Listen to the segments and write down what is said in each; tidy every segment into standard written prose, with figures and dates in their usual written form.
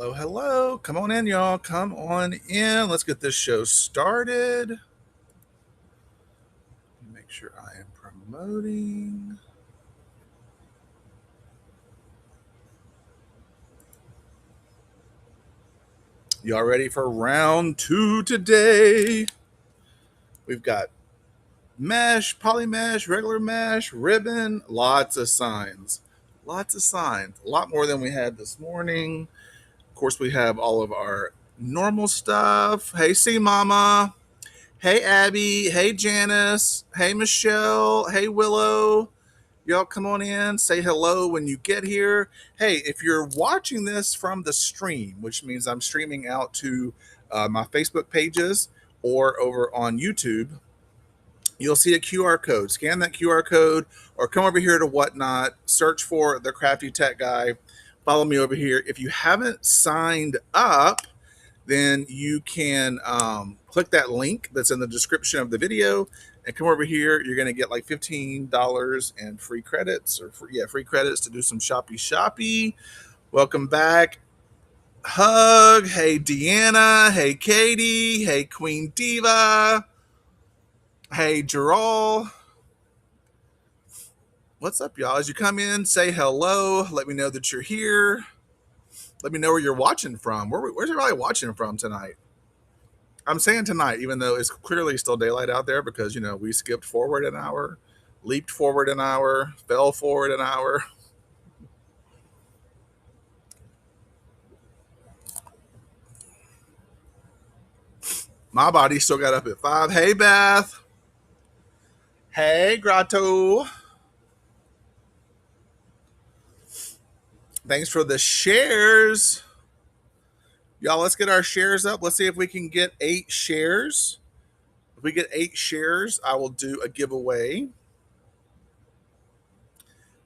Hello, hello. Come on in, y'all. Come on in. Let's get this show started. Make sure I am promoting. Y'all ready for round two today? We've got mesh, poly mesh, regular mesh, ribbon, lots of signs. Lots of signs. A lot more than we had this morning. Of course, we have all of our normal stuff. Hey, C Mama. Hey, Abby. Hey, Janice. Hey, Michelle. Hey, Willow. Y'all come on in, say hello when you get here. Hey, if you're watching this from the stream, which means I'm streaming out to my Facebook pages or over on YouTube, you'll see a QR code. Scan that QR code or come over here to Whatnot, search for the Crafty Tech Guy, follow me over here. If you haven't signed up, then you can click that link that's in the description of the video and come over here. You're going to get like $15 and free credits free credits to do some shoppy. Welcome back. Hug. Hey, Deanna. Hey, Katie. Hey, Queen Diva. Hey, Gerald. What's up, y'all? As you come in, say hello. Let me know that you're here. Let me know where you're watching from. Where's everybody watching from tonight? I'm saying tonight, even though it's clearly still daylight out there because, we skipped forward an hour, leaped forward an hour, fell forward an hour. My body still got up at 5. Hey, Beth. Hey, Grotto. Thanks for the shares. Y'all, let's get our shares up. Let's see if we can get 8 shares. If we get 8 shares, I will do a giveaway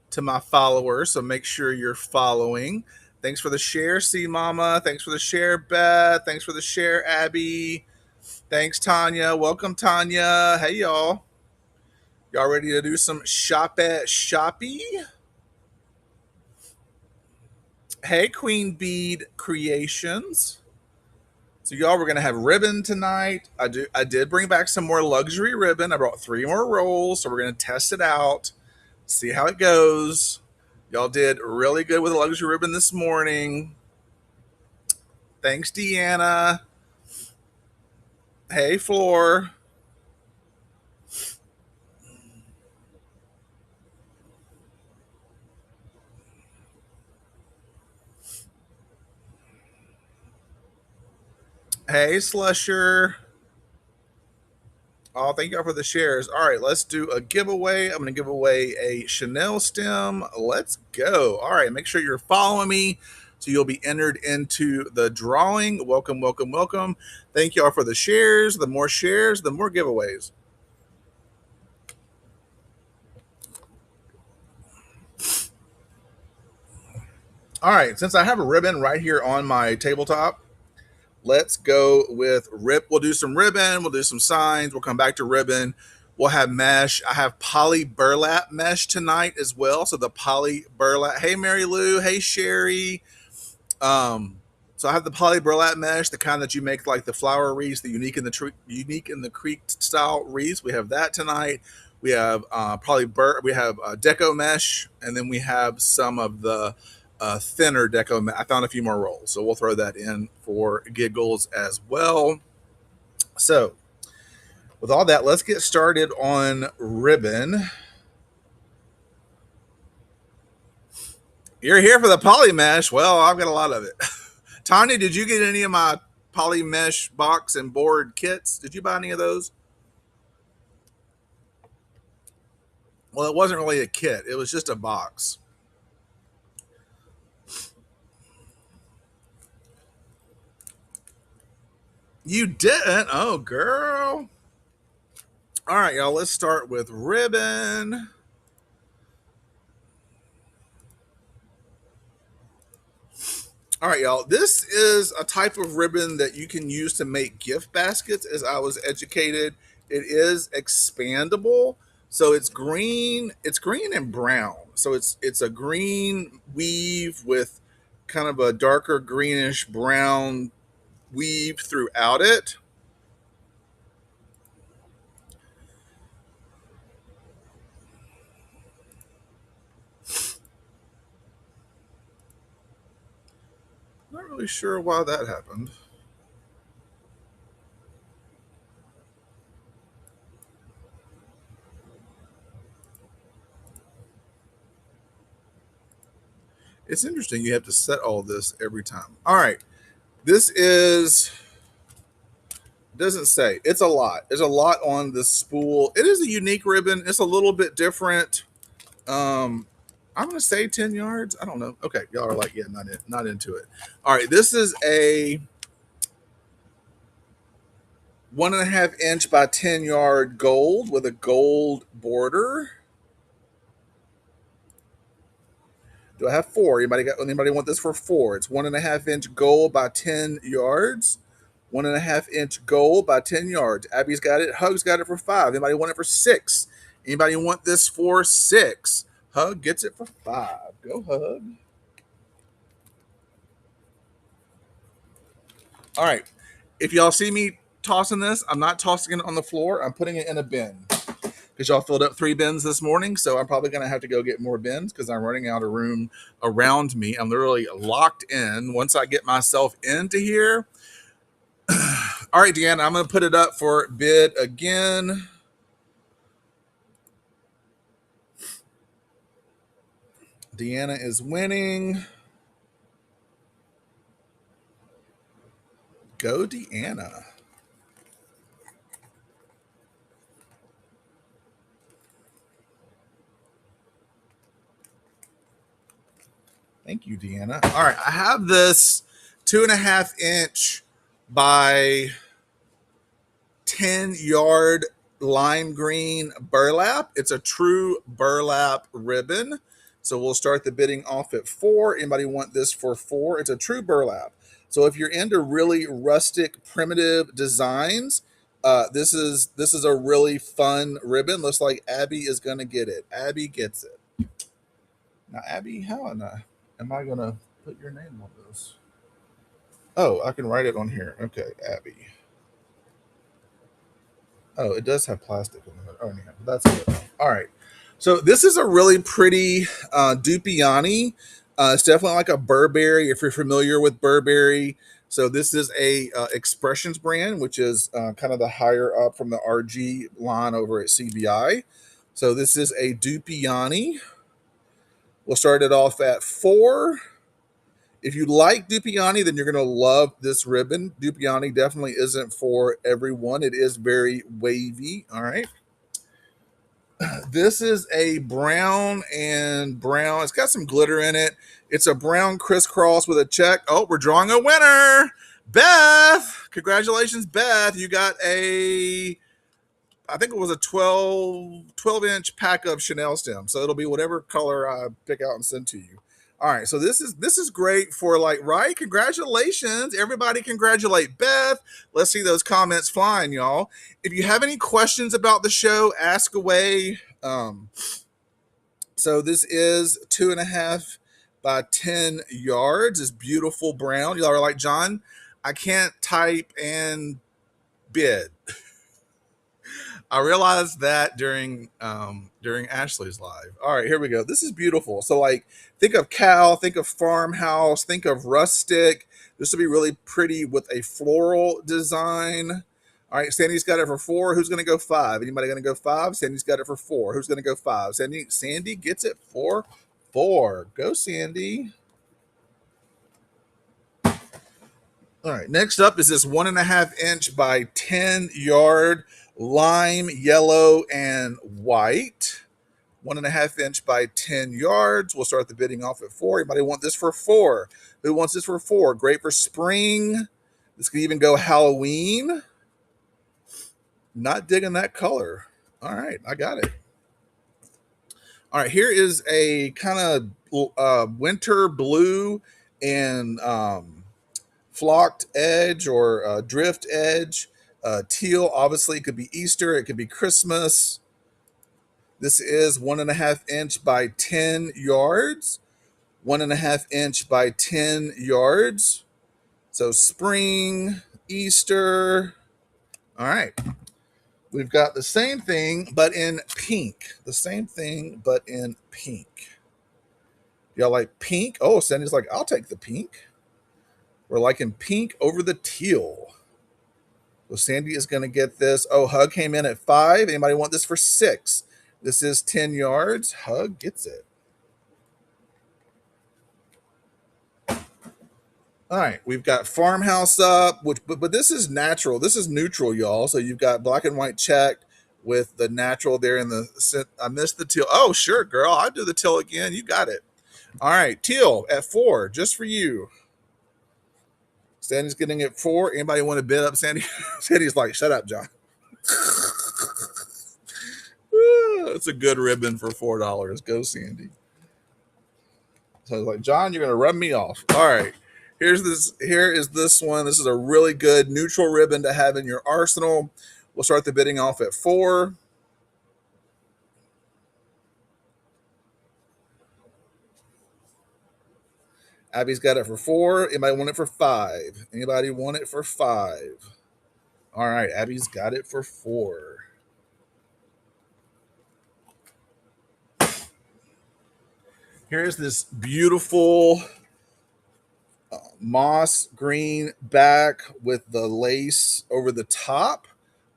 to my followers. So make sure you're following. Thanks for the share, C Mama. Thanks for the share, Beth. Thanks for the share, Abby. Thanks, Tanya. Welcome, Tanya. Hey, y'all. Y'all ready to do some shoppy? Hey, Queen Bead Creations. So y'all, we're gonna have ribbon tonight. I did bring back some more luxury ribbon. I brought 3 more rolls, so we're gonna test it out, see how it goes. Y'all did really good with the luxury ribbon this morning. Thanks, Deanna. Hey, Floor. Hey, Slusher. Oh, thank y'all for the shares. All right, let's do a giveaway. I'm going to give away a Chanel stem. Let's go. All right, make sure you're following me so you'll be entered into the drawing. Welcome, welcome, welcome. Thank y'all for the shares. The more shares, the more giveaways. All right, since I have a ribbon right here on my tabletop, let's go with rip. We'll do some ribbon. We'll do some signs. We'll come back to ribbon. We'll have mesh. I have poly burlap mesh tonight as well. So the poly burlap. Hey, Mary Lou. Hey, Sherry. So I have the poly burlap mesh, the kind that you make like the flower wreaths, the unique in the creek style wreaths. We have that tonight. We have we have deco mesh, and then we have some of the thinner deco. I found a few more rolls, so we'll throw that in for giggles as well. So, with all that, let's get started on ribbon. You're here for the poly mesh. Well, I've got a lot of it. Tanya, did you get any of my poly mesh box and board kits? Did you buy any of those? Well, it wasn't really a kit. It was just a box. You didn't? Oh, girl. All right, y'all, let's start with ribbon. All right, y'all. This is a type of ribbon that you can use to make gift baskets. As I was educated, it is expandable. So it's green. It's green and brown. So it's a green weave with kind of a darker greenish brown weave throughout it. Not really sure why that happened. It's interesting. You have to set all this every time. All right. This is, doesn't say. It's a lot. There's a lot on this spool. It is a unique ribbon. It's a little bit different. Um, I'm gonna say 10 yards. I don't know. Okay, y'all are like, yeah, not into it. All right, this is a 1.5 inch by 10 yard gold with a gold border. Do I have four? Anybody want this for four? It's 1.5 inch gold by 10 yards. 1.5 inch gold by 10 yards. Abby's got it. Hug's got it for five. Anybody want it for six? Anybody want this for six? Hug gets it for five. Go, Hug. All right. If y'all see me tossing this, I'm not tossing it on the floor. I'm putting it in a bin because y'all filled up 3 bins this morning. So I'm probably going to have to go get more bins because I'm running out of room around me. I'm literally locked in. Once I get myself into here. All right, Deanna, I'm going to put it up for bid again. Deanna is winning. Go, Deanna. Thank you, Deanna. All right, I have this 2.5 inch by 10 yard lime green burlap. It's a true burlap ribbon. So we'll start the bidding off at 4. Anybody want this for 4? It's a true burlap. So if you're into really rustic, primitive designs, this is a really fun ribbon. Looks like Abby is going to get it. Abby gets it. Now, Abby, how am I going to put your name on this? Oh, I can write it on here. Okay, Abby. Oh, it does have plastic in it. Oh, yeah, that's good. All right. So this is a really pretty Dupiani. It's definitely like a Burberry, if you're familiar with Burberry. So this is a Expressions brand, which is kind of the higher up from the RG line over at CBI. So this is a Dupiani. We'll start it off at 4. If you like Dupiani, then you're going to love this ribbon. Dupiani definitely isn't for everyone. It is very wavy. All right. This is a brown and brown. It's got some glitter in it. It's a brown crisscross with a check. Oh, we're drawing a winner. Beth. Congratulations, Beth. You got I think it was a 12-inch pack of Chanel stems. So it'll be whatever color I pick out and send to you. All right, so this is great for right? Congratulations. Everybody congratulate Beth. Let's see those comments flying, y'all. If you have any questions about the show, ask away. So this is 2.5 by 10 yards. It's beautiful brown. Y'all are like, John, I can't type and bid. I realized that during Ashley's live. All right, here we go. This is beautiful. So think of cow, think of farmhouse, think of rustic. This would be really pretty with a floral design. All right, Sandy's got it for 4. Who's going to go 5? Anybody going to go 5? Sandy's got it for 4. Who's going to go 5? Sandy gets it for 4. Go, Sandy. All right, next up is this 1.5 inch by 10 yard lime yellow and white. 1.5 inch by 10 yards. We'll start the bidding off at 4. Anybody want this for 4? Who wants this for 4? Great for spring. This could even go Halloween. Not digging that color. All right, I got it. All right, here is a kind of winter blue and flocked edge or drift edge. Teal, obviously, it could be Easter, it could be Christmas. This is 1.5 inch by 10 yards. 1.5 inch by 10 yards. So spring, Easter. All right. We've got the same thing, but in pink. The same thing, but in pink. Y'all like pink? Oh, Sandy's like, I'll take the pink. We're liking pink over the teal. So Sandy is going to get this. Oh, Hug came in at 5. Anybody want this for 6? This is 10 yards. Hug gets it. All right, we've got farmhouse up, but this is natural. This is neutral, y'all. So you've got black and white checked with the natural there in the. I missed the teal. Oh, sure, girl. I'll do the teal again. You got it. All right, teal at 4, just for you. Sandy's getting it 4. Anybody want to bid up Sandy? Sandy's like, shut up, John. It's a good ribbon for $4. Go, Sandy. So I was like, John, you're gonna rub me off. All right. Here is this one. This is a really good neutral ribbon to have in your arsenal. We'll start the bidding off at 4. Abby's got it for 4. Anybody want it for 5? Anybody want it for 5? All right, Abby's got it for 4. Here's this beautiful moss green back with the lace over the top.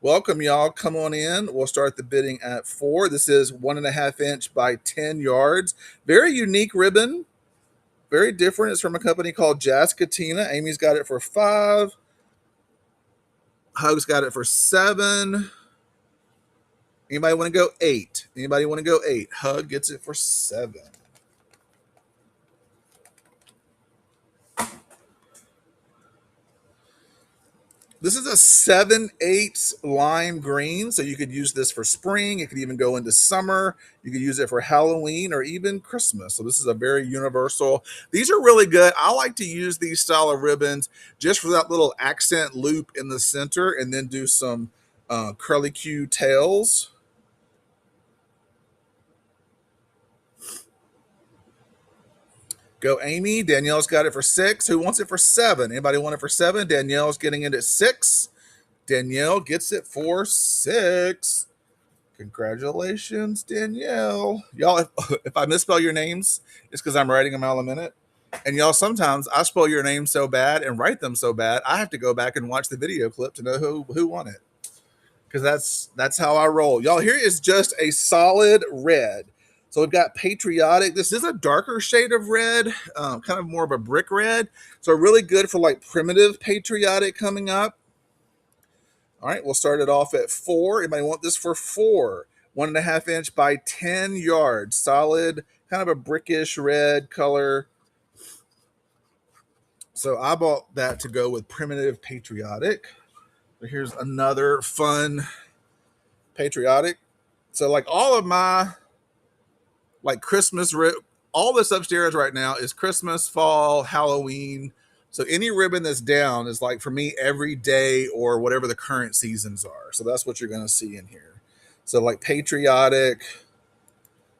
Welcome, y'all. Come on in. We'll start the bidding at 4. This is 1.5 inch by 10 yards. Very unique ribbon. Very different. It's from a company called Jazz Katina. Amy's got it for 5. Hug's got it for 7. Anybody want to go 8? Anybody want to go 8? Hug gets it for 7. This is a 7/8 lime green, so you could use this for spring. It could even go into summer. You could use it for Halloween or even Christmas. So this is a very universal. These are really good. I like to use these style of ribbons just for that little accent loop in the center, and then do some curly Q tails. Go Amy. Danielle's got it for 6. Who wants it for 7? Anybody want it for 7? Danielle's getting it at 6. Danielle gets it for 6. Congratulations, Danielle. Y'all, if I misspell your names, it's because I'm writing them all a minute. And y'all, sometimes I spell your name so bad and write them so bad, I have to go back and watch the video clip to know who won it. Because that's how I roll. Y'all, here is just a solid red. So we've got patriotic. This is a darker shade of red, kind of more of a brick red. So really good for like primitive patriotic coming up. All right, we'll start it off at 4. Anybody want this for 4? 1.5 inch by 10 yards. Solid, kind of a brickish red color. So I bought that to go with primitive patriotic. So here's another fun patriotic. So like all of my like Christmas, all this upstairs right now is Christmas, fall, Halloween. So any ribbon that's down is like for me every day or whatever the current seasons are. So that's what you're going to see in here. So like patriotic.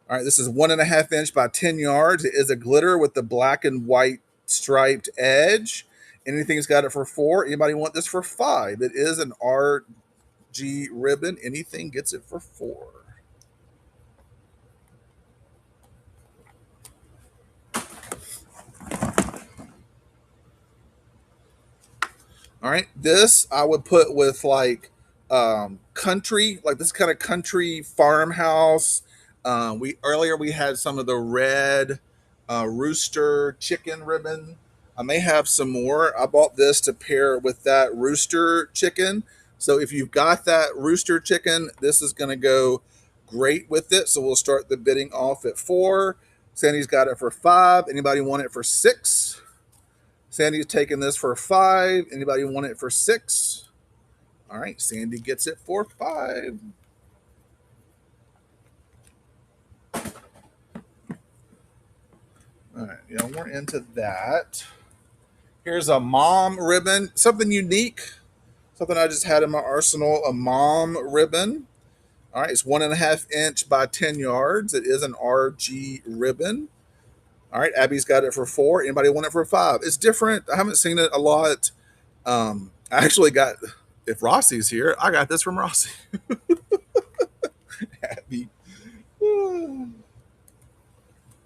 All right, this is 1.5 inch by 10 yards. It is a glitter with the black and white striped edge. Anything's got it for 4. Anybody want this for 5? It is an RG ribbon. Anything gets it for 4. All right, this I would put with like country, like this kind of country farmhouse. We had some of the red rooster chicken ribbon. I may have some more. I bought this to pair with that rooster chicken. So if you've got that rooster chicken, this is going to go great with it. So we'll start the bidding off at 4. Sandy's got it for 5. Anybody want it for 6? Sandy's taking this for 5. Anybody want it for 6? All right, Sandy gets it for 5. All right, yeah, we're into that. Here's a mom ribbon, something unique, something I just had in my arsenal, a mom ribbon. All right, it's 1.5 inch by 10 yards. It is an RG ribbon. All right, Abby's got it for 4. Anybody want it for 5? It's different. I haven't seen it a lot. I actually got, if Rossi's here, I got this from Rossi. Abby.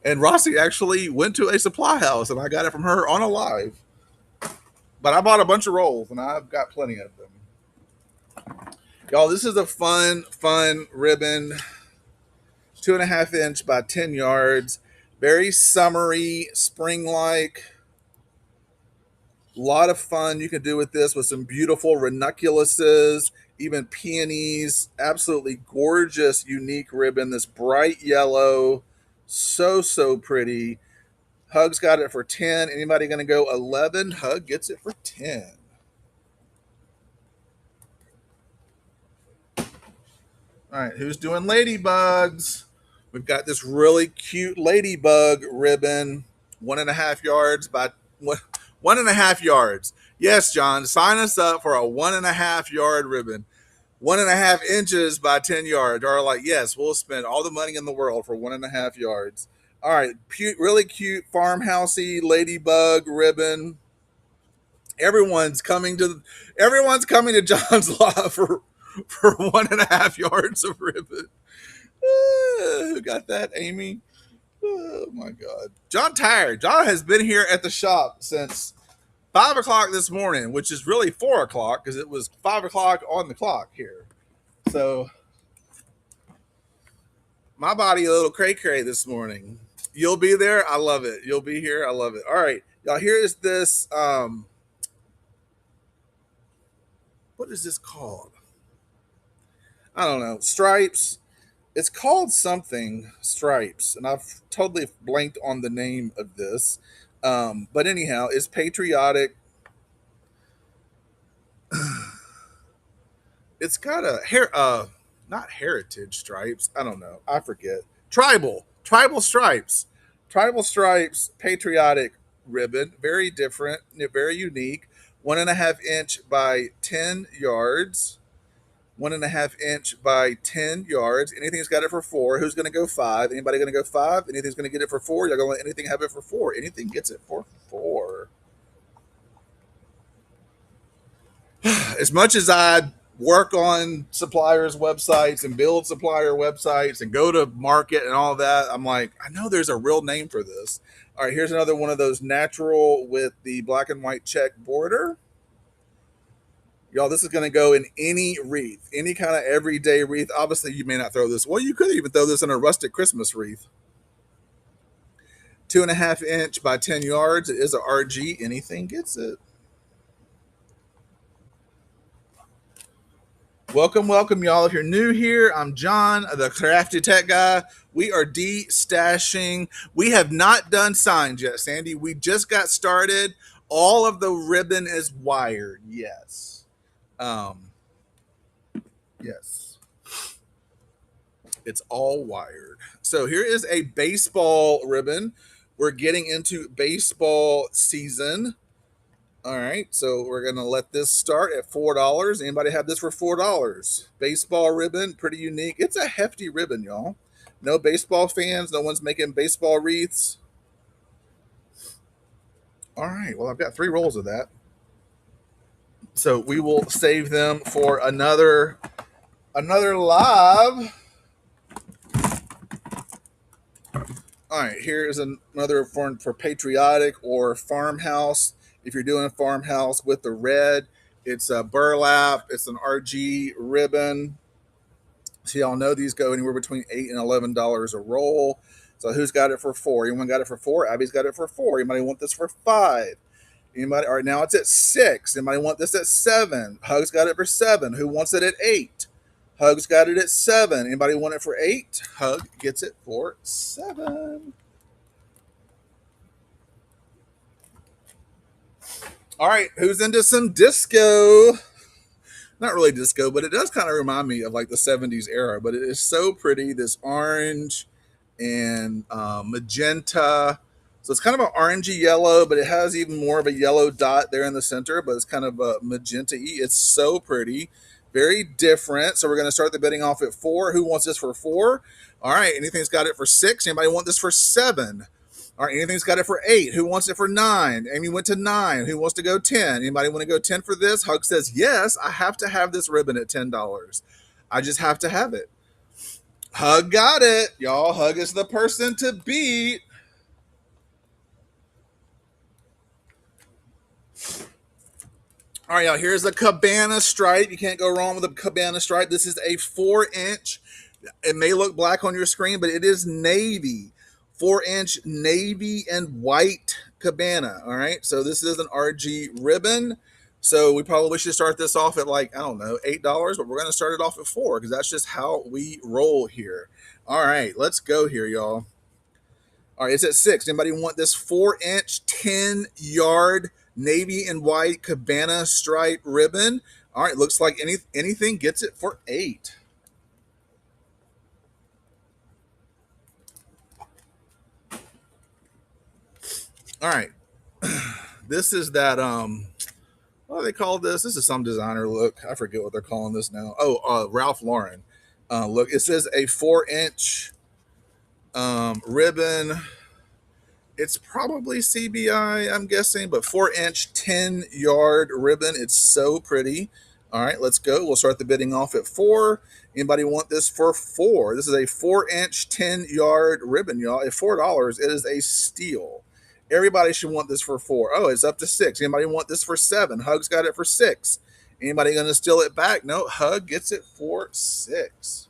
And Rossi actually went to a supply house and I got it from her on a live. But I bought a bunch of rolls and I've got plenty of them. Y'all, this is a fun ribbon. 2.5 inch by 10 yards. Very summery, spring like. A lot of fun you can do with this with some beautiful ranunculuses, even peonies. Absolutely gorgeous, unique ribbon. This bright yellow. So pretty. Hug's got it for 10. Anybody going to go 11? Hug gets it for 10. All right, who's doing ladybugs? We've got this really cute ladybug ribbon, 1.5 yards by 1.5 yards. Yes, John, sign us up for a 1.5 yard ribbon. 1.5 inches by 10 yards. Or like, yes, we'll spend all the money in the world for 1.5 yards. All right, really cute farmhousey ladybug ribbon. Everyone's coming to John's Lot for 1.5 yards of ribbon. Who got that, Amy? Oh my God, John tired. John has been here at the shop since 5 o'clock this morning, which is really 4 o'clock because it was 5 o'clock on the clock here. So my body a little cray cray this morning. You'll be there. I love it. You'll be here. I love it. All right, y'all. Here is this. What is this called? I don't know. Stripes. It's called something Stripes, and I've totally blanked on the name of this. But anyhow, it's patriotic. It's got a not heritage stripes. I don't know. I forget. Tribal stripes, tribal stripes, patriotic ribbon. Very different, very unique. 1.5 inch by 10 yards. 1.5 inch by 10 yards. Anything's got it for 4. Who's going to go 5? Anybody going to go 5? Anything's going to get it for 4? You're going to let anything have it for 4? Anything gets it for 4. As much as I work on suppliers' websites and build supplier websites and go to market and all that, I'm like, I know there's a real name for this. All right, here's another one of those natural with the black and white check border. Y'all, this is going to go in any wreath, any kind of everyday wreath. Obviously, you may not throw this. Well, you could even throw this in a rustic Christmas wreath. 2.5 inch by 10 yards. It is a RG. Anything gets it. Welcome, y'all. If you're new here, I'm John, the Crafty Tech Guy. We are de-stashing. We have not done signs yet, Sandy. We just got started. All of the ribbon is wired. Yes. Yes. It's all wired. So here is a baseball ribbon. We're getting into baseball season. All right, so we're gonna let this start at $4. Anybody have this for $4? Baseball ribbon, pretty unique. It's a hefty ribbon, y'all. No baseball fans. No one's making baseball wreaths. All right, well, I've got 3 rolls of that, so we will save them for another live. All right, here is another form for patriotic or farmhouse. If you're doing a farmhouse with the red, it's a burlap. It's an RG ribbon. So y'all know these go anywhere between $8 and $11 a roll. So who's got it for 4? Anyone got it for 4? Abby's got it for 4. Anybody want this for 5? Anybody? All right, now it's at 6. Anybody want this at 7? Hug's got it for 7. Who wants it at 8? Hug's got it at 7. Anybody want it for 8? Hug gets it for 7. All right, who's into some disco? Not really disco, but it does kind of remind me of like the 70s era. But it is so pretty. This orange and magenta. So it's kind of an orangey yellow, but it has even more of a yellow dot there in the center. But it's kind of a magenta-y. It's so pretty. Very different. So we're going to start the bidding off at 4. Who wants this for 4? All right. Anything's got it for 6? Anybody want this for 7? All right, anything's got it for 8. Who wants it for 9? Amy went to 9. Who wants to go 10? Anybody want to go 10 for this? Hug says, yes, I have to have this ribbon at $10. I just have to have it. Hug got it. Y'all, Hug is the person to beat. All right, y'all, here's a Cabana stripe. You can't go wrong with a Cabana stripe. This is a 4-inch. It may look black on your screen, but it is navy. 4-inch navy and white Cabana. All right, so this is an RG ribbon. So we probably should start this off at like, I don't know, $8, but we're going to start it off at 4 because that's just how we roll here. All right, let's go here, y'all. All right, it's at 6. Anybody want this 4-inch, 10-yard navy and white Cabana stripe ribbon? All right, looks like anything gets it for 8. All right, this is that what do they call this? This is some designer look. I forget what they're calling this now. Oh, Ralph Lauren. Look, it says a 4-inch ribbon. It's probably CBI, I'm guessing, but 4-inch, 10-yard ribbon. It's so pretty. All right, let's go. We'll start the bidding off at 4. Anybody want this for 4? This is a 4-inch, 10-yard ribbon, y'all. At $4, it is a steal. Everybody should want this for 4. Oh, it's up to 6. Anybody want this for 7? Hug's got it for 6. Anybody going to steal it back? No, Hug gets it for 6.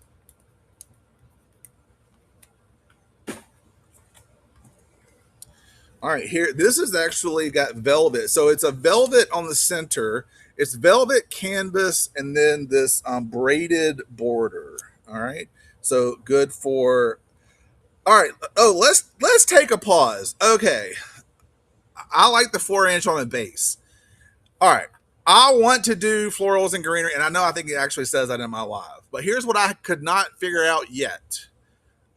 All right, here, this is actually got velvet. So it's a velvet on the center. It's velvet canvas and then this braided border. All right, so good for. All right, oh, let's take a pause. Okay, I like the 4-inch on the base. All right, I want to do florals and greenery, and I think it actually says that in my live. But here's what I could not figure out yet,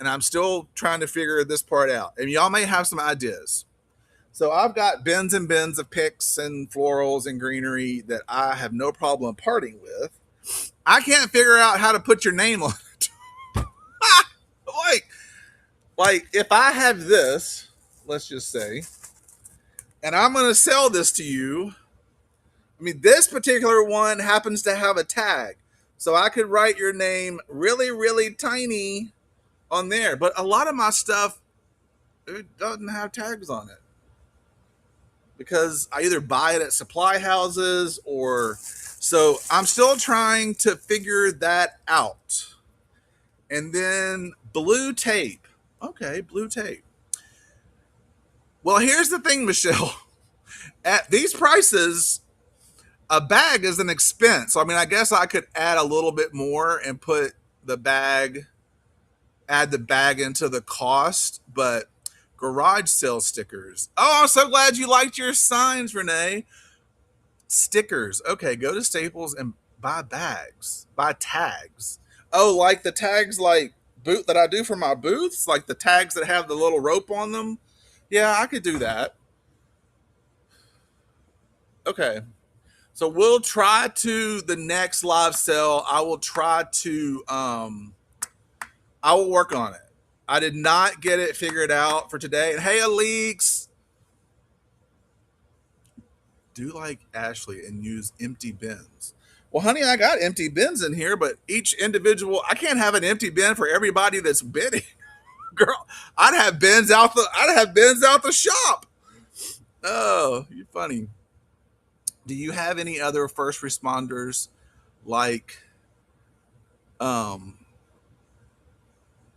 and I'm still trying to figure this part out. And y'all may have some ideas. So I've got bins and bins of picks and florals and greenery that I have no problem parting with. I can't figure out how to put your name on it. like if I have this, let's just say, and I'm going to sell this to you. I mean, this particular one happens to have a tag. So I could write your name really, really tiny on there. But a lot of my stuff, it doesn't have tags on it, because I either buy it at supply houses or so I'm still trying to figure that out. And then blue tape. Okay, blue tape. Well, here's the thing, Michelle. At these prices, a bag is an expense. So, I mean, I guess I could add a little bit more and add the bag into the cost, but garage sale stickers. Oh, I'm so glad you liked your signs, Renee. Stickers. Okay, go to Staples and buy bags. Buy tags. Oh, like the tags like boot that I do for my booths, like the tags that have the little rope on them. Yeah, I could do that. Okay. So we'll try to the next live sale. I will work on it. I did not get it figured out for today. And hey, Aleeks, do like Ashley and use empty bins. Well, honey, I got empty bins in here, but each individual, I can't have an empty bin for everybody that's bidding. Girl, I'd have bins out the shop. Oh, you're funny. Do you have any other first responders like um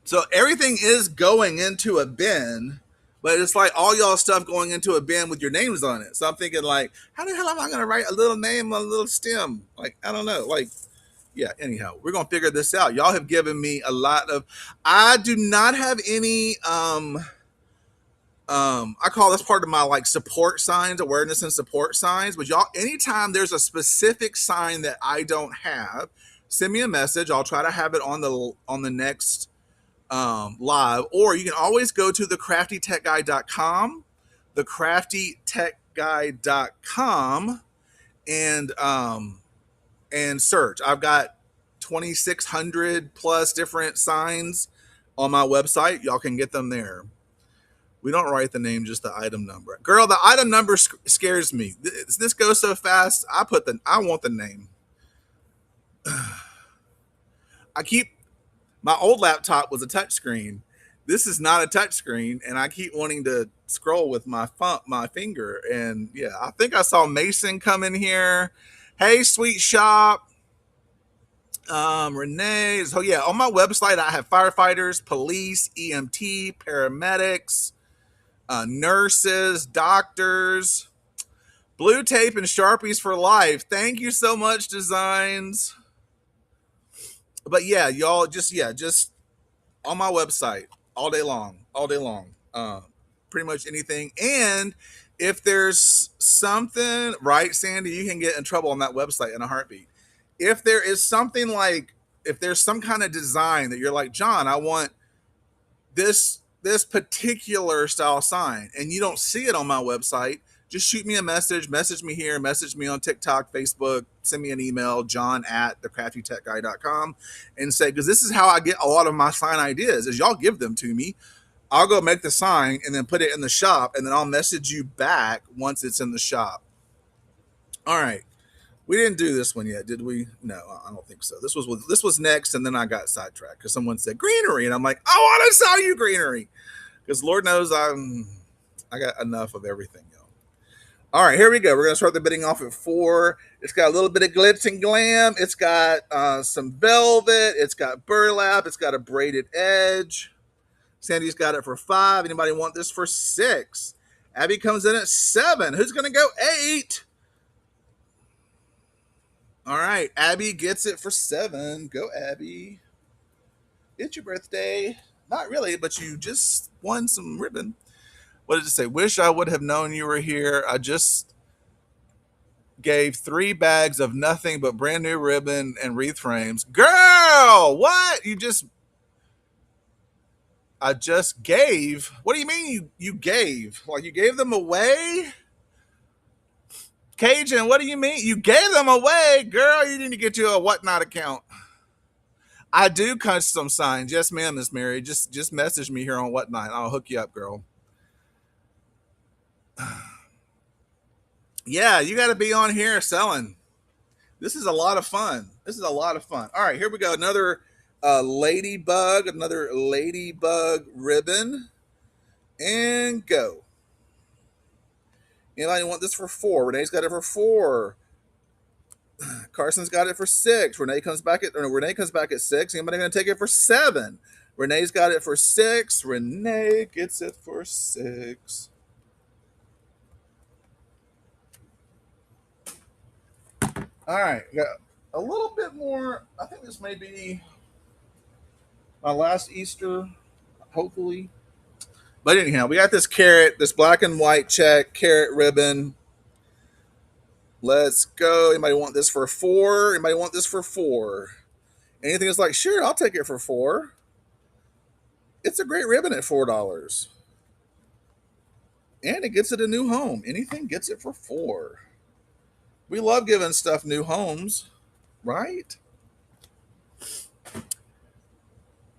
so everything is going into a bin, but it's like all y'all stuff going into a bin with your names on it. So I'm thinking like, how the hell am I gonna write a little name on a little stem? Like, I don't know. Like, yeah, anyhow, we're gonna figure this out. Y'all have given me a lot of I do not have any I call this part of my like support signs, awareness and support signs. But y'all, anytime there's a specific sign that I don't have, send me a message. I'll try to have it on the next live, or you can always go to thecraftytechguy.com, thecraftytechguy.com, and search. I've got 2,600 plus different signs on my website. Y'all can get them there. We don't write the name, just the item number. Girl, the item number scares me. This goes so fast. I want the name. I keep my old laptop was a touchscreen. This is not a touchscreen, and I keep wanting to scroll with my finger. And yeah, I think I saw Mason come in here. Hey, sweet shop. Renee. So yeah, on my website I have firefighters, police, EMT, paramedics, nurses, doctors, blue tape and Sharpies for life. Thank you so much, Designs. But yeah, y'all just on my website all day long. Pretty much anything. And if there's something, right, Sandy, you can get in trouble on that website in a heartbeat. If there is something like, if there's some kind of design that you're like, John, I want this particular style sign, and you don't see it on my website, just shoot me a message me here, message me on TikTok, Facebook, send me an email, john@thecraftytechguy.com, and say, because this is how I get a lot of my sign ideas, is y'all give them to me. I'll go make the sign and then put it in the shop, and then I'll message you back once it's in the shop. All right. We didn't do this one yet, did we? No, I don't think so. This was next, and then I got sidetracked because someone said greenery, and I'm like, I want to sell you greenery, because Lord knows I got enough of everything, y'all. All right, here we go. We're gonna start the bidding off at 4. It's got a little bit of glitz and glam. It's got some velvet. It's got burlap. It's got a braided edge. Sandy's got it for 5. Anybody want this for 6? Abby comes in at 7. Who's gonna go 8? All right, Abby gets it for 7. Go, Abby. It's your birthday. Not really, but you just won some ribbon. What did it say? Wish I would have known you were here. I just gave 3 bags of nothing but brand new ribbon and wreath frames. Girl, what? I just gave. What do you mean you gave? Like you gave them away? Cajun, what do you mean? You gave them away, girl. You need to get you a Whatnot account. I do custom signs. Yes, ma'am, Miss Mary. Just message me here on Whatnot. I'll hook you up, girl. Yeah, you got to be on here selling. This is a lot of fun. All right, here we go. Another ladybug ribbon, and go. Anybody want this for 4? Renee's got it for 4. Carson's got it for 6. Renee comes back at 6. Anybody gonna take it for 7? Renee's got it for 6. Renee gets it for 6. All right, got a little bit more. I think this may be my last Easter, hopefully. But anyhow, we got this black and white check carrot ribbon. Let's go. Anybody want this for 4? Anybody want this for 4? Anything that's like, sure, I'll take it for 4. It's a great ribbon at $4. And it gets it a new home. Anything gets it for 4. We love giving stuff new homes, right?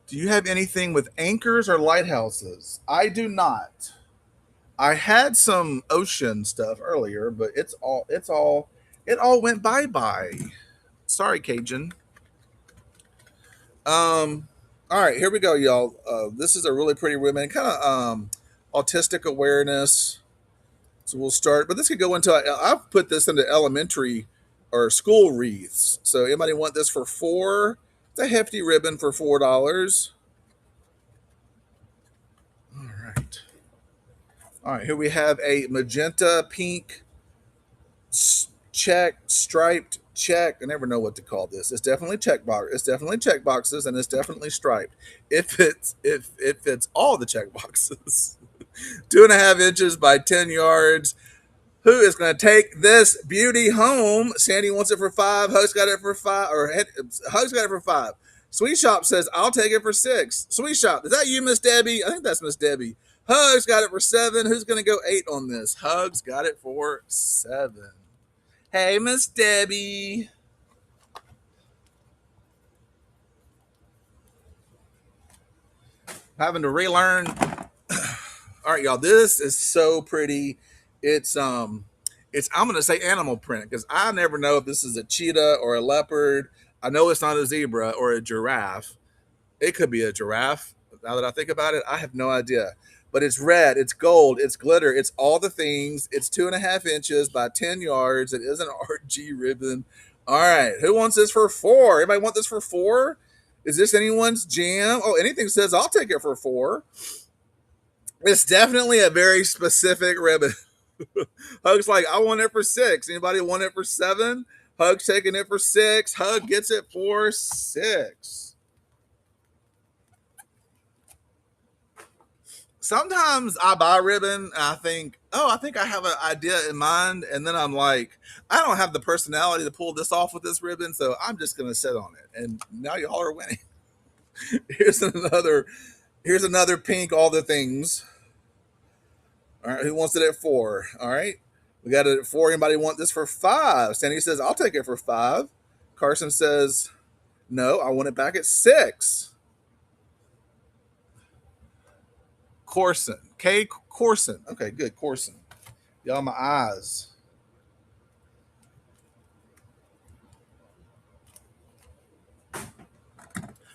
Do you have anything with anchors or lighthouses? I do not. I had some ocean stuff earlier, but it all went bye-bye. Sorry, Cajun. All right, here we go, y'all. This is a really pretty ribbon, kind of autistic awareness. So we'll start, but this could go into, I've put this into elementary or school wreaths. So anybody want this for 4? It's a hefty ribbon for $4. All right, here we have a magenta pink check, striped check. I never know what to call this. It's definitely check box. It's definitely check boxes, and it's definitely striped. It fits all the check boxes. 2.5 inches by 10 yards. Who is going to take this beauty home? Sandy wants it for 5. Hugs got it for 5. Hugs got it for 5. Sweet Shop says, I'll take it for 6. Sweet Shop, is that you, Miss Debbie? I think that's Miss Debbie. Hugs got it for 7. Who's going to go 8 on this? Hugs got it for 7. Hey, Miss Debbie. Having to relearn. All All right, y'all. This is so pretty. It's I'm gonna say animal print because I never know if this is a cheetah or a leopard. I know it's not a zebra or a giraffe. It could be a giraffe. Now that I think about it, I have no idea. But it's red, it's gold, it's glitter, it's all the things. It's 2.5 inches by 10 yards. It is an RG ribbon. All right, who wants this for 4? Anybody want this for 4? Is this anyone's jam? Oh, anything says I'll take it for 4. It's definitely a very specific ribbon. Hug's like, I want it for 6. Anybody want it for 7? Hug's taking it for 6. Hug gets it for 6. Sometimes I buy ribbon and I think, oh, I think I have an idea in mind. And then I'm like, I don't have the personality to pull this off with this ribbon. So I'm just going to sit on it. And now y'all are winning. here's another, here's another pink, all the things. All right. Who wants it at 4? All right. We got it at 4. Anybody want this for 5? Sandy says, I'll take it for 5. Carson says, no, I want it back at 6. Corson. K. Corson. Okay, good. Corson. Y'all, my eyes.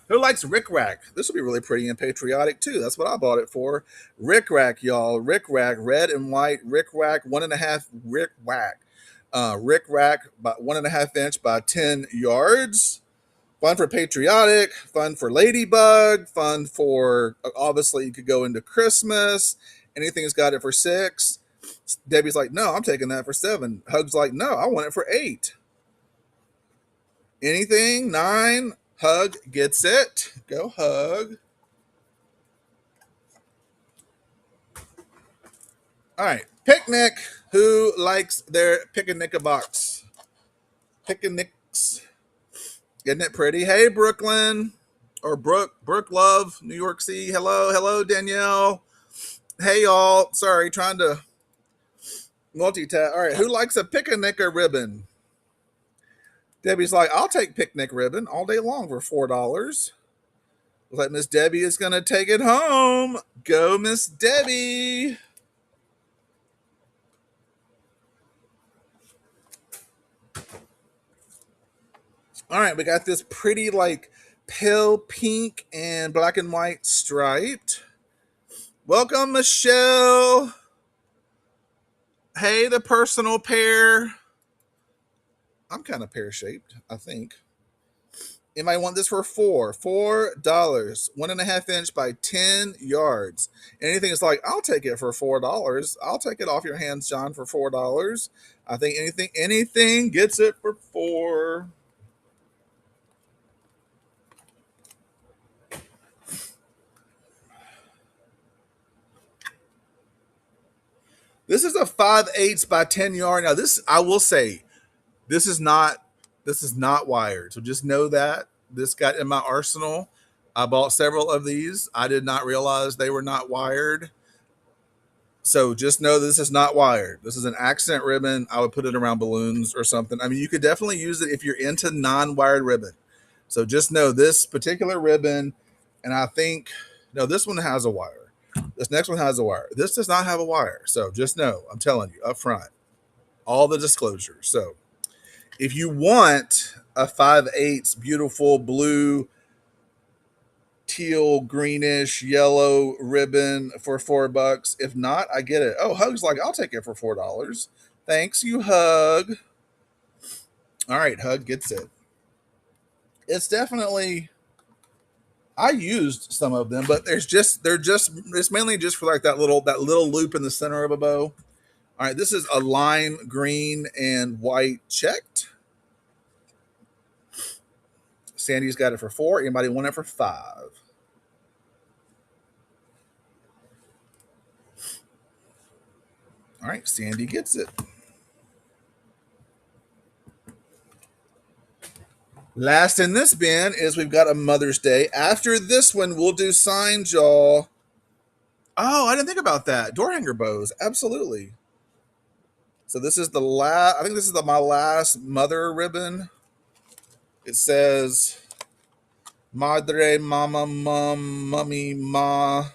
Who likes Rick Rack? This will be really pretty and patriotic too. That's what I bought it for. Rick Rack, y'all. Rick Rack, red and white. Rick Rack, 1.5. Rick Rack. Rick Rack, about 1.5 inch by 10 yards. Fun for patriotic, fun for ladybug, fun for obviously you could go into Christmas. Anything's got it for 6. Debbie's like, no, I'm taking that for 7. Hug's like, no, I want it for 8. Anything? 9. Hug gets it. Go Hug. All right. Picnic. Who likes their picnic box? Picnics. Isn't it pretty? Hey, Brooklyn. Or Brooke Love, New York City. Hello, Danielle. Hey, y'all. Sorry, trying to multitask. All right. Who likes a picnic or ribbon? Debbie's like, I'll take picnic ribbon all day long for $4. Like Miss Debbie is going to take it home. Go, Miss Debbie. All right, we got this pretty like pale pink and black and white striped. Welcome, Michelle. Hey, the personal pair. I'm kind of pear shaped, I think. Anybody want this for $4? $4. 1.5 inch by 10 yards. Anything is like, I'll take it for $4. I'll take it off your hands, John, for $4. I think anything gets it for 4. This is a 5/8 by 10 yard. Now, this I will say, this is not wired. So just know that this got in my arsenal. I bought several of these. I did not realize they were not wired. So just know this is not wired. This is an accent ribbon. I would put it around balloons or something. I mean, you could definitely use it if you're into non-wired ribbon. So just know this particular ribbon, and I think no, this one has a wire. This next one has a wire. This does not have a wire. So just know, I'm telling you up front, all the disclosures. So if you want a 5/8 beautiful blue, teal, greenish, yellow ribbon for $4, if not, I get it. Oh, Hug's like, I'll take it for $4. Thanks, you Hug. All right, Hug gets it. It's definitely. I used some of them, but it's mainly just for like that little loop in the center of a bow. All right, this is a lime green and white checked. Sandy's got it for 4. Anybody want it for 5? All right, Sandy gets it. Last in this bin is we've got a Mother's Day. After this one, we'll do signs, y'all. Oh, I didn't think about that. Door hanger bows, absolutely. So this is the last. I think this is my last mother ribbon. It says Madre, Mama, Mum, Mummy, Ma.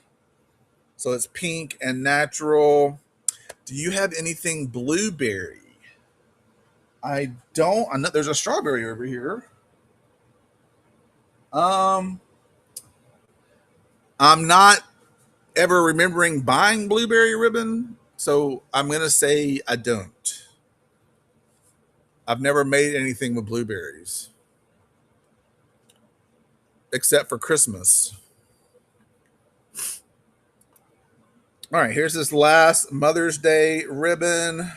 So it's pink and natural. Do you have anything blueberry? I don't. I know there's a strawberry over here. Um, I'm not ever remembering buying blueberry ribbon, so I'm gonna say I don't. I've never made anything with blueberries except for Christmas. All right, here's this last Mother's Day ribbon.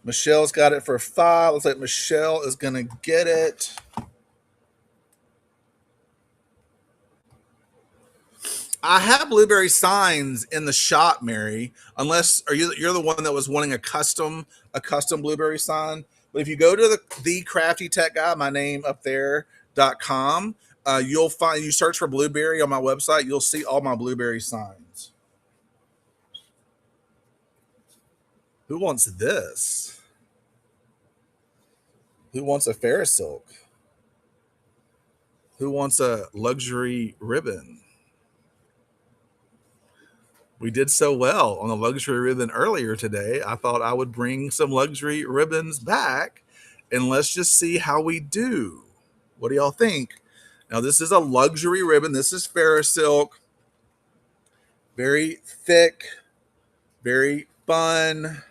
Michelle's got it for $5. Looks like Michelle is gonna get it. I have blueberry signs in the shop, Mary. Unless are you're the one that was wanting a custom blueberry sign. But if you go to the Crafty Tech Guy, my name up there.com, you'll find you search for blueberry on my website, you'll see all my blueberry signs. Who wants this? Who wants a Ferris silk? Who wants a luxury ribbon? We did so well on the luxury ribbon earlier today. I thought I would bring some luxury ribbons back and let's just see how we do. What do y'all think? Now, this is a luxury ribbon. This is Ferris silk. Very thick, very fun.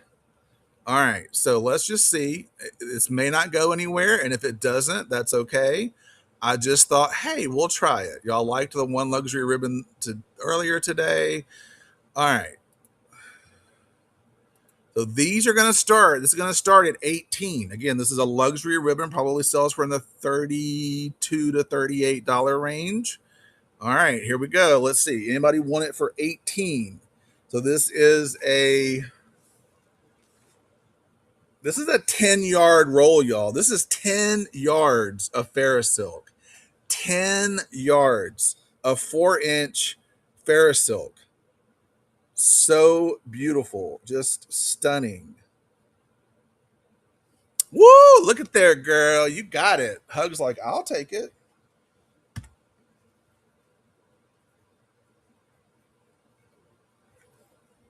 All right, so let's just see. This may not go anywhere, and if it doesn't, that's okay. I just thought, hey, we'll try it. Y'all liked the one luxury ribbon earlier today. All right. So these are going to start. This is going to start at 18. Again, this is a luxury ribbon. Probably sells for in the $32 to $38 range. All right, here we go. Let's see. Anybody want it for 18? So this is a 10-yard roll, y'all. This is 10 yards of Ferris silk. 10 yards of 4-inch Ferris silk. So beautiful, just stunning. Woo! Look at there, girl. You got it. Hug's like, I'll take it.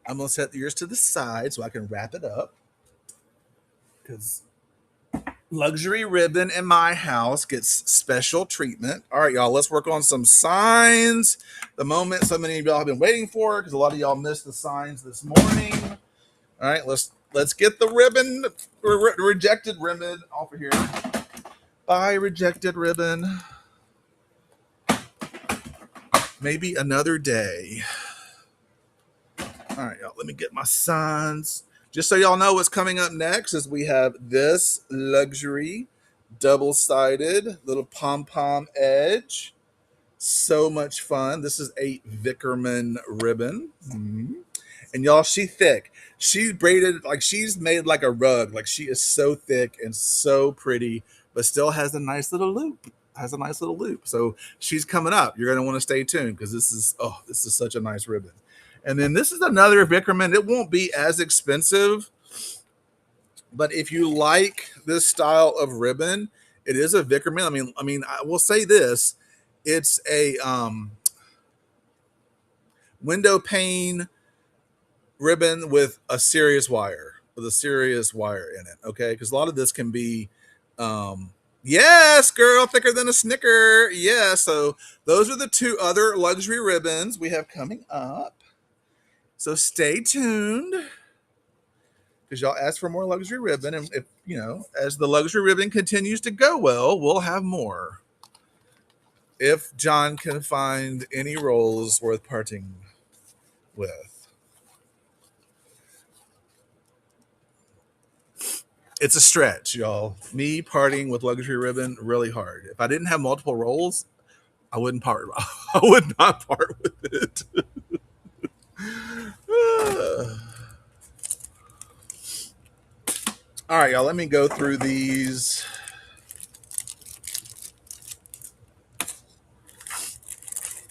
I'm gonna set yours to the side so I can wrap it up. Because luxury ribbon in my house gets special treatment. All right, y'all, let's work on some signs. The moment so many of y'all have been waiting for, because a lot of y'all missed the signs this morning. All right, let's get the ribbon, rejected ribbon off of here. Bye, rejected ribbon. Maybe another day. All right, y'all, let me get my signs. Just so y'all know what's coming up next is we have this luxury double-sided little pom-pom edge. So much fun. This is a Vickerman ribbon. Mm-hmm. And y'all, she thick. She's braided like she's made like a rug. Like she is so thick and so pretty, but still has a nice little loop. So she's coming up. You're gonna want to stay tuned because this is such a nice ribbon. And then this is another Vickerman. It won't be as expensive, but if you like this style of ribbon, it is a Vickerman. I will say this: it's a window pane ribbon with a serious wire in it. Okay, because a lot of this can be, yes, girl, thicker than a Snicker. Yeah. So those are the two other luxury ribbons we have coming up. So stay tuned because y'all asked for more luxury ribbon. And if, as the luxury ribbon continues to go well, we'll have more. If John can find any rolls worth parting with. It's a stretch, y'all. Me parting with luxury ribbon, really hard. If I didn't have multiple rolls, I wouldn't part. I would not part with it. All right, y'all, let me go through these.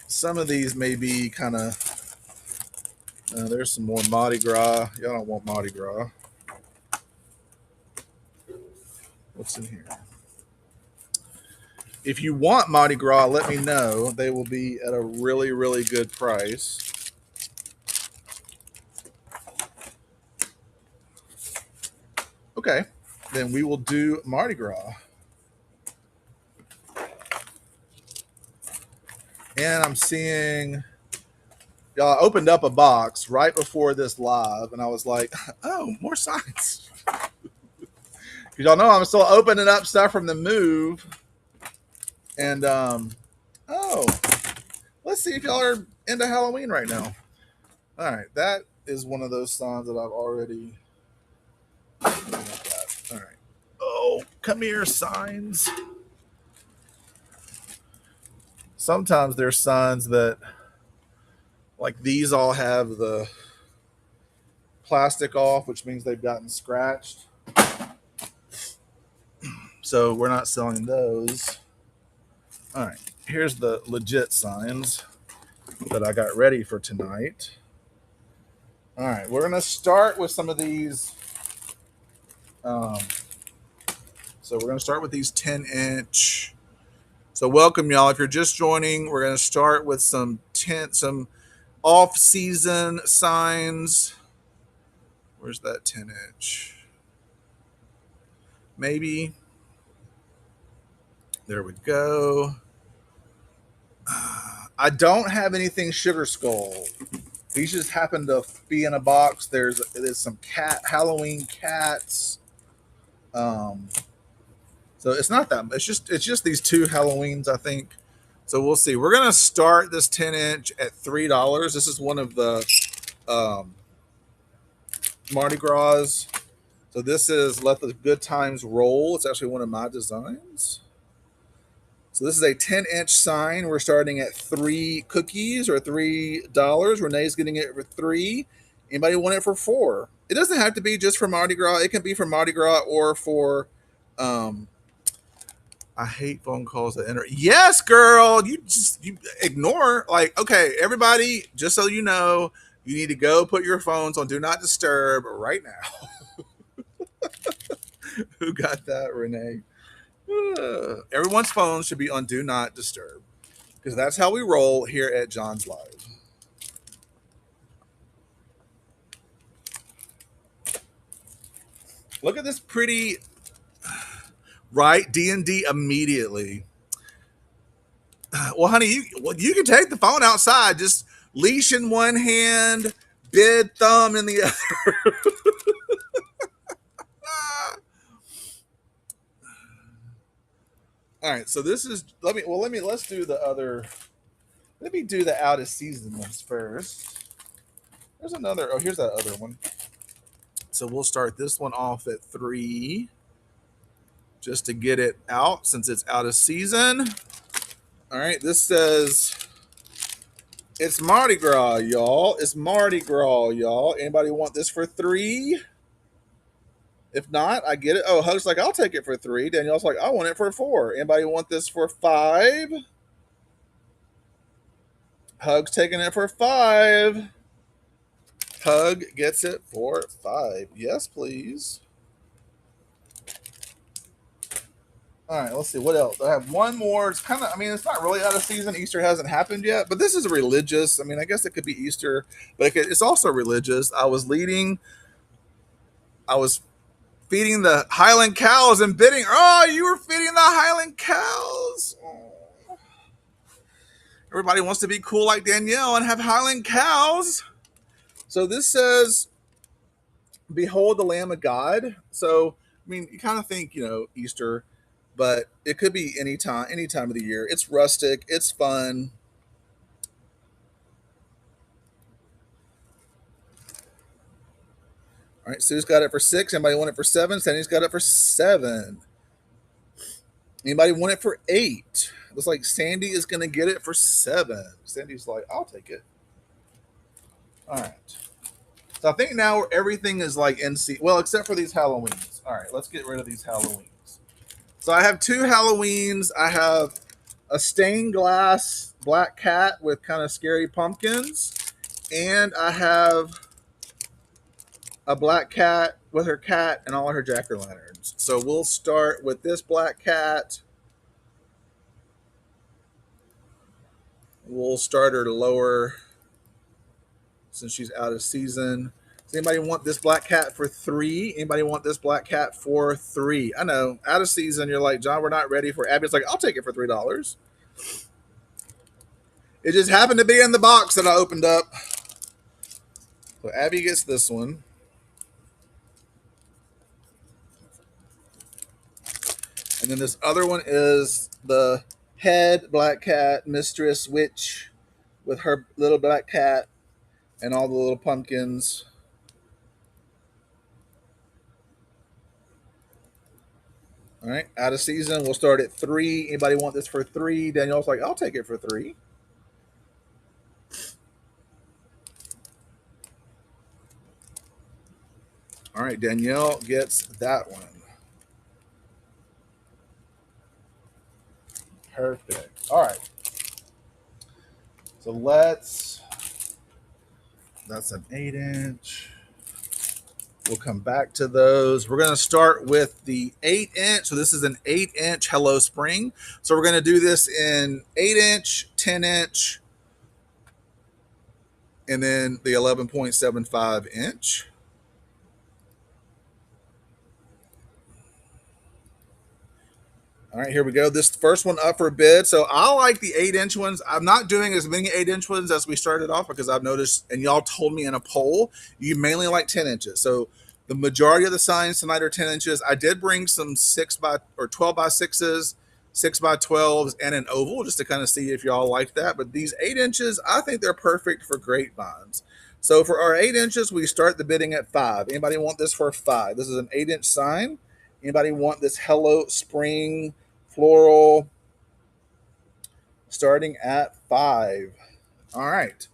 Some of these may be kind of, there's some more Mardi Gras. Y'all don't want Mardi Gras. What's in here? If you want Mardi Gras, let me know. They will be at a really, really good price. Okay, then we will do Mardi Gras. And I'm seeing y'all opened up a box right before this live, and I was like, oh, more signs. Because y'all know I'm still opening up stuff from the move. And, oh, let's see if y'all are into Halloween right now. All right, that is one of those signs that I've already. All right. Oh, come here, signs. Sometimes there's signs that, like these, all have the plastic off, which means they've gotten scratched. So we're not selling those. All right, here's the legit signs that I got ready for tonight. All right, we're gonna start with some of these. So we're gonna start with these 10-inch. So welcome, y'all. If you're just joining, we're gonna start with some off-season signs. Where's that 10-inch? Maybe. There we go. I don't have anything Sugar Skull. These just happen to be in a box. There's some Halloween cats. So it's not that. It's just these two Halloweens, I think. So we'll see. We're gonna start this 10-inch at $3. This is one of the Mardi Gras. So this is Let the Good Times Roll. It's actually one of my designs. So this is a 10-inch sign. We're starting at 3 cookies or $3. Renee's getting it for 3. Anybody want it for 4? It doesn't have to be just for Mardi Gras. It can be for Mardi Gras or for I hate phone calls that enter. Yes, girl. You ignore. Like, okay, everybody, just so you know, you need to go put your phones on Do Not Disturb right now. Who got that, Renee? Everyone's phone should be on Do Not Disturb because that's how we roll here at John's Live. Look at this pretty, right? D&D immediately. Well, honey, you can take the phone outside. Just leash in one hand, bid thumb in the other. All right, so this is let's do the other. Let me do the out of season ones first. There's another. Oh, here's that other one. So we'll start this one off at 3, just to get it out since it's out of season. All right, this says it's Mardi Gras, y'all. It's Mardi Gras, y'all. Anybody want this for 3? If not, I get it. Oh, Hug's like, I'll take it for 3. Danielle's like, I want it for 4. Anybody want this for 5? Hug's taking it for 5. Hug gets it for 5. Yes, please. All right, let's see. What else? I have one more. It's kind of, I mean, it's not really out of season. Easter hasn't happened yet, but this is religious. I mean, I guess it could be Easter, but it's also religious. I was feeding the Highland cows and bidding. Oh, you were feeding the Highland cows. Oh. Everybody wants to be cool like Danielle and have Highland cows. So this says, behold the Lamb of God. So, I mean, you kind of think, Easter, but it could be any time of the year. It's rustic. It's fun. All right, Sue's got it for 6. Anybody want it for 7? Sandy's got it for 7. Anybody want it for 8? Looks like Sandy is going to get it for 7. Sandy's like, I'll take it. All right. So I think now everything is like well, except for these Halloweens. All right, let's get rid of these Halloweens. So I have 2 Halloweens. I have a stained glass black cat with kind of scary pumpkins. And I have a black cat with her cat and all her jack-o'-lanterns. So we'll start with this black cat. We'll start her lower since she's out of season. Does anybody want this black cat for 3? Anybody want this black cat for 3? I know, out of season, you're like, John, we're not ready for Abby's like, I'll take it for $3. It just happened to be in the box that I opened up. So Abby gets this one. And then this other one is the head black cat, Mistress Witch, with her little black cat and all the little pumpkins. All right, out of season, we'll start at 3. Anybody want this for 3? Danielle's like, I'll take it for 3. All right, Danielle gets that one. Perfect. All right. So that's an 8-inch. We'll come back to those. We're going to start with the 8-inch. So this is an 8-inch Hello Spring. So we're going to do this in 8-inch, 10-inch, and then the 11.75-inch. All right, here we go. This first one up for bid. So I like the 8-inch ones. I'm not doing as many 8-inch ones as we started off because I've noticed, and y'all told me in a poll, you mainly like 10 inches. So the majority of the signs tonight are 10 inches. I did bring some 12 by 6s, 6 by 12s, and an oval just to kind of see if y'all like that. But these 8 inches, I think they're perfect for grapevines. So for our 8 inches, we start the bidding at 5. Anybody want this for 5? This is an 8-inch sign. Anybody want this Hello Spring floral starting at 5? All right.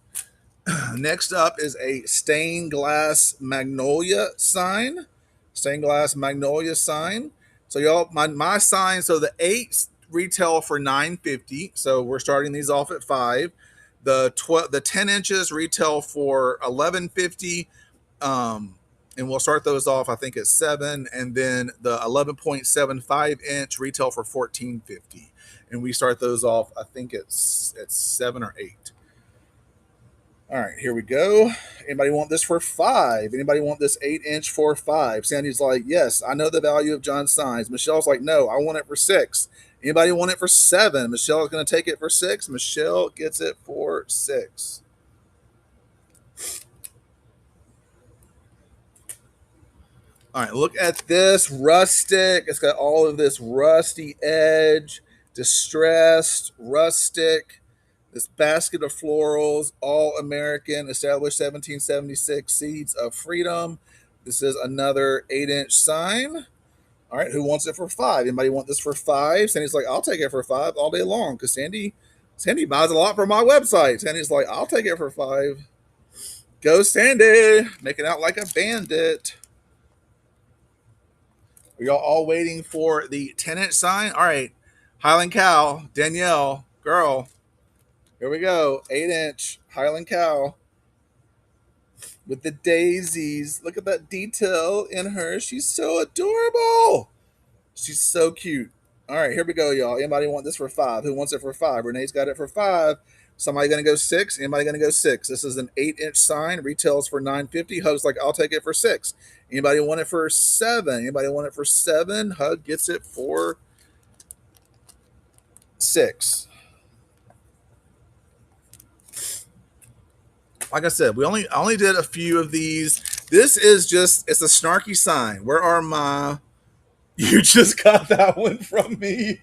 Next up is a stained glass magnolia sign. Stained glass magnolia sign. So y'all, my sign. So the 8s retail for $9.50. So we're starting these off at 5. The 10 inches retail for $11.50. And we'll start those off, I think, at 7, and then the 11.75-inch retail for $14.50, and we start those off, I think it's at 7 or 8. All right, here we go. Anybody want this for 5? Anybody want this 8-inch for 5? Sandy's like, yes, I know the value of John's signs. Michelle's like, no, I want it for 6. Anybody want it for 7? Michelle is going to take it for 6. Michelle gets it for 6. All right, look at this rustic. It's got all of this rusty edge, distressed, rustic. This basket of florals, all American, established 1776, Seeds of Freedom. This is another 8-inch sign. All right, who wants it for 5? Anybody want this for 5? Sandy's like, I'll take it for 5 all day long because Sandy buys a lot from my website. Sandy's like, I'll take it for 5. Go Sandy, making out like a bandit. Are y'all all waiting for the 10-inch sign? All right, Highland Cow, Danielle, girl, here we go. 8-inch Highland Cow with the daisies. Look at that detail in her. She's so adorable. She's so cute. All right, here we go, y'all. Anybody want this for 5? Who wants it for 5? Renee's got it for 5. Somebody gonna go 6? Anybody gonna go 6? This is an 8-inch sign. Retails for $9.50. Hug's like, I'll take it for 6. Anybody want it for 7? Anybody want it for 7? Hug gets it for 6. Like I said, I only did a few of these. This is it's a snarky sign. Where are my? You just got that one from me.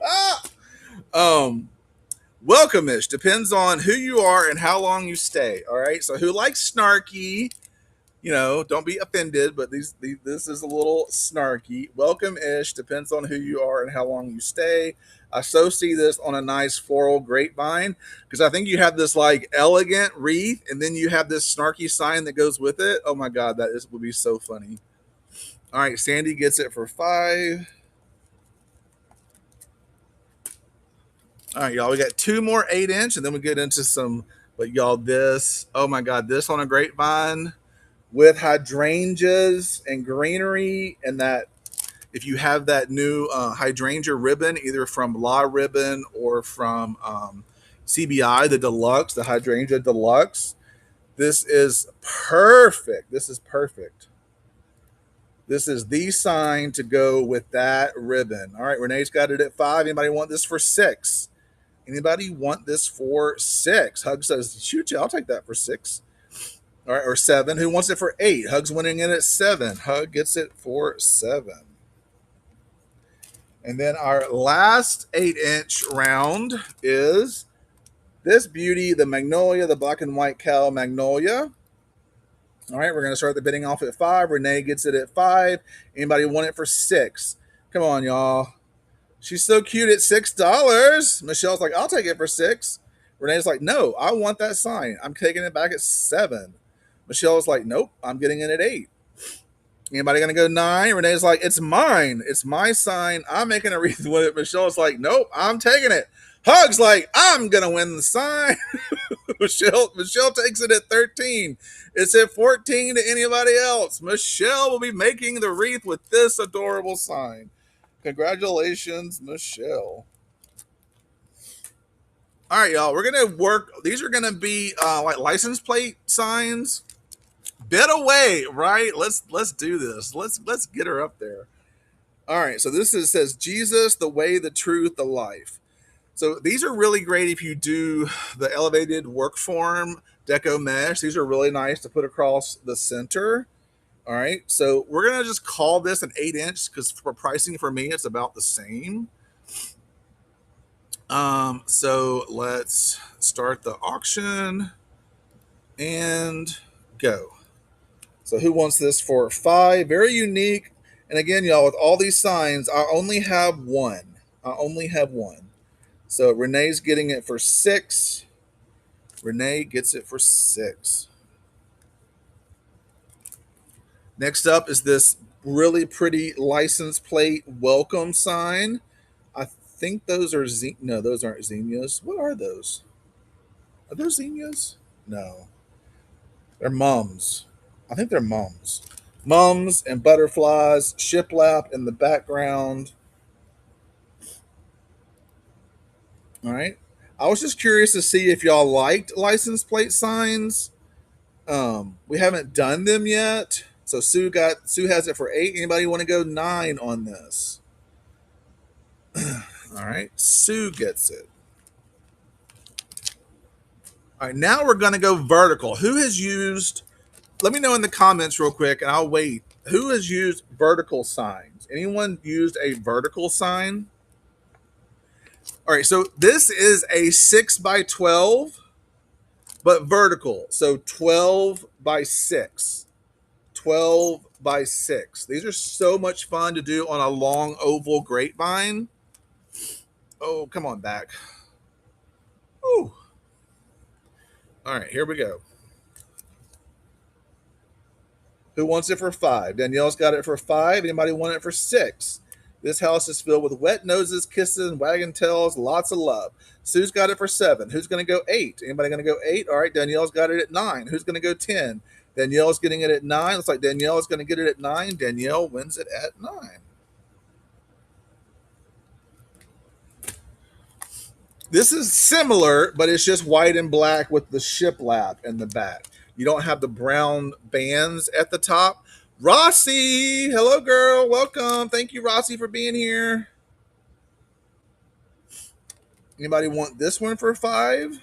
Welcome-ish depends on who you are and how long you stay. All right. So who likes snarky? Don't be offended, but this is a little snarky. Welcome-ish depends on who you are and how long you stay. I so see this on a nice floral grapevine because I think you have this like elegant wreath and then you have this snarky sign that goes with it. Oh my God, would be so funny. All right, Sandy gets it for 5. All right, y'all, we got 2 more 8-inch and then we get into some, but y'all, oh my God, this on a grapevine with hydrangeas and greenery, and that if you have that new hydrangea ribbon, either from La Ribbon or from CBI, the deluxe, the hydrangea deluxe. This is perfect. This is perfect. This is the sign to go with that ribbon. All right, Renee's got it at 5. Anybody want this for 6? Anybody want this for 6? Hug says, shoot you, I'll take that for 6. All right, or 7. Who wants it for 8? Hug's winning it at 7. Hug gets it for 7. And then our last 8-inch round is this beauty, the Magnolia, the black and white Cal Magnolia. All right, we're going to start the bidding off at 5. Renee gets it at 5. Anybody want it for 6? Come on, y'all. She's so cute at $6. Michelle's like, I'll take it for 6. Renee's like, no, I want that sign. I'm taking it back at 7. Michelle's like, nope, I'm getting it at 8. Anybody gonna go 9? Renee's like, it's mine. It's my sign. I'm making a wreath with it. Michelle's like, nope, I'm taking it. Hug's like, I'm gonna win the sign. Michelle takes it at 13. It's at 14 to anybody else. Michelle will be making the wreath with this adorable sign. Congratulations, Michelle. All right, y'all. We're gonna work. These are gonna be like license plate signs. Bid away, right? Let's do this. Let's get her up there. All right. So this says Jesus, the way, the truth, the life. So these are really great if you do the elevated work form deco mesh. These are really nice to put across the center. All right. So we're gonna just call this an 8-inch because for pricing for me it's about the same. So let's start the auction and go. So who wants this for 5? Very unique. And again, y'all, with all these signs, I only have one. So Renee's getting it for 6. Renee gets it for 6. Next up is this really pretty license plate welcome sign. I think those are no, those aren't zinnias. What are those? Are those zinnias? No. They're mums. I think they're mums. Mums and butterflies, shiplap in the background. All right. I was just curious to see if y'all liked license plate signs. We haven't done them yet. So Sue has it for 8. Anybody want to go 9 on this? All right. Sue gets it. All right. Now we're going to go vertical. Who has used, let me know in the comments real quick and I'll wait. Who has used vertical signs? Anyone used a vertical sign? All right. So this is a 6x12, but vertical. So 12 by 6. 12 by 6. These are so much fun to do on a long oval grapevine. Oh, come on back. Ooh. All right, here we go. Who wants it for 5? Danielle's got it for 5. Anybody want it for 6? This house is filled with wet noses, kisses, and wagging tails. Lots of love. Sue's got it for 7. Who's going to go 8? Anybody going to go 8? All right, Danielle's got it at 9. Who's going to go 10? Danielle's getting it at 9. Looks like Danielle is going to get it at 9. Danielle wins it at 9. This is similar, but it's just white and black with the shiplap in the back. You don't have the brown bands at the top. Rossi, hello, girl. Welcome. Thank you, Rossi, for being here. Anybody want this one for 5?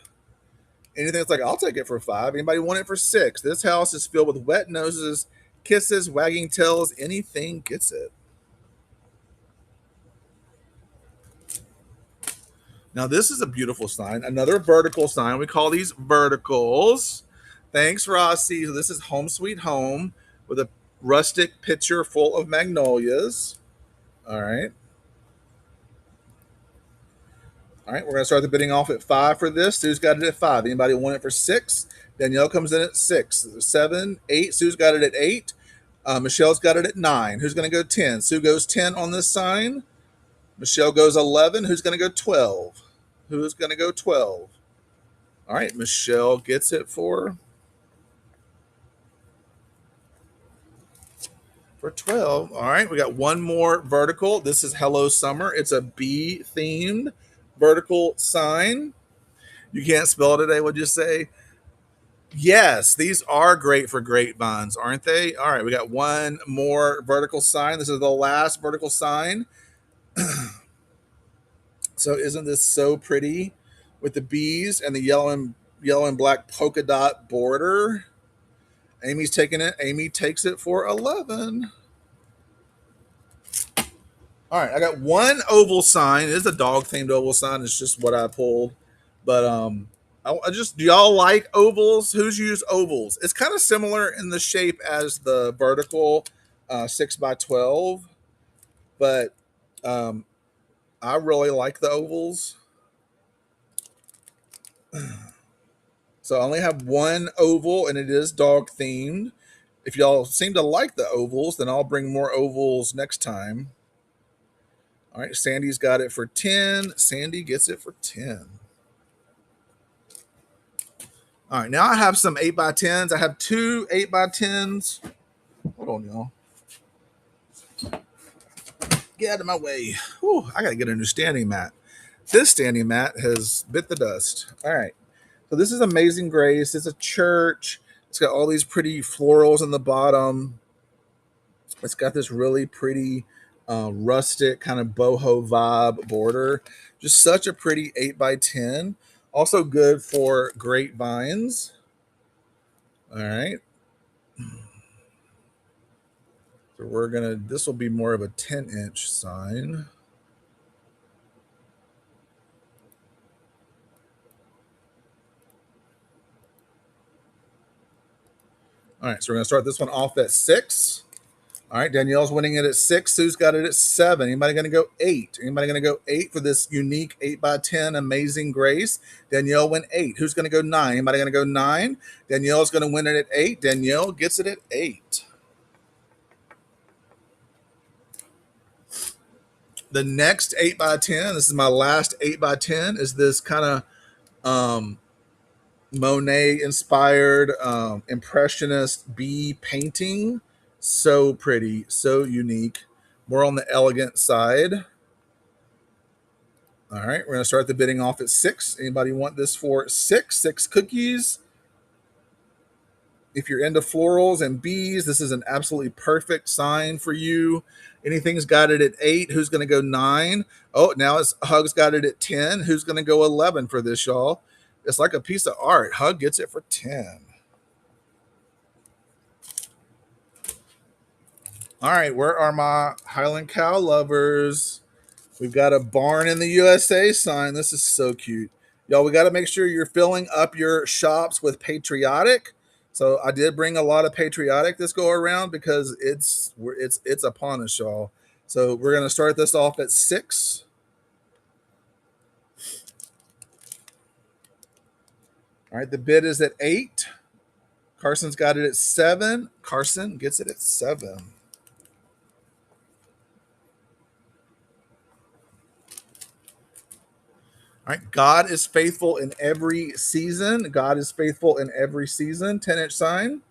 Anything that's like, I'll take it for 5. Anybody want it for 6? This house is filled with wet noses, kisses, wagging tails. Anything gets it. Now, this is a beautiful sign. Another vertical sign. We call these verticals. Thanks, Rossi. So this is Home Sweet Home with a rustic pitcher full of magnolias. All right. All right, we're going to start the bidding off at 5 for this. Sue's got it at 5. Anybody want it for 6? Danielle comes in at 6. 7, 8. Sue's got it at 8. Michelle's got it at 9. Who's going to go 10? Sue goes 10 on this sign. Michelle goes 11. Who's going to go 12? Who's going to go 12? All right, Michelle gets it for 12. All right, we got one more vertical. This is Hello Summer. It's a bee-themed vertical sign. You can't spell today, would you say? Yes, these are great for grapevines, aren't they? All right, we got one more vertical sign. This is the last vertical sign. So isn't this so pretty with the bees and the yellow and black polka dot border? Amy's taking it. Amy takes it for 11. All right, I got one oval sign. It is a dog themed oval sign. It's just what I pulled. But I just, do y'all like ovals? Who's used ovals? It's kind of similar in the shape as the vertical 6x12, but um, I really like the ovals. So I only have one oval, and it is dog themed. If y'all seem to like the ovals, then I'll bring more ovals next time. All right, Sandy's got it for 10. Sandy gets it for 10. All right, now I have some 8x10s. I have two 8x10s. Hold on, y'all. Get out of my way. Whew, I got to get a new standing mat. This standing mat has bit the dust. All right. So this is Amazing Grace. It's a church. It's got all these pretty florals in the bottom. It's got this really pretty rustic kind of boho vibe border. Just such a pretty 8x10. Also good for grapevines. All right. So we're going to, this will be more of a 10-inch sign. All right. So we're going to start this one off at 6. All right, Danielle's winning it at 6. Sue's got it at 7. Anybody going to go 8? Anybody going to go 8 for this unique 8x10 Amazing Grace? Danielle went 8. Who's going to go 9? Anybody going to go 9? Danielle's going to win it at 8. Danielle gets it at 8. The next 8x10, this is my last 8x10, is this kind of Monet inspired impressionist bee painting. So pretty, so unique. More on the elegant side. All right, we're going to start the bidding off at 6. Anybody want this for 6? 6 cookies. If you're into florals and bees, this is an absolutely perfect sign for you. Anything's got it at 8. Who's going to go 9? Oh, now it's Hug's got it at 10. Who's going to go 11 for this, y'all? It's like a piece of art. Hug gets it for 10. All right, where are my Highland Cow lovers? We've got a Barn in the USA sign. This is so cute. Y'all, we got to make sure you're filling up your shops with patriotic. So I did bring a lot of patriotic this go around because it's upon us, y'all. So we're going to start this off at 6. All right, the bid is at 8. Carson's got it at 7. Carson gets it at 7. All right, God is faithful in every season. God is faithful in every season. 10-inch sign.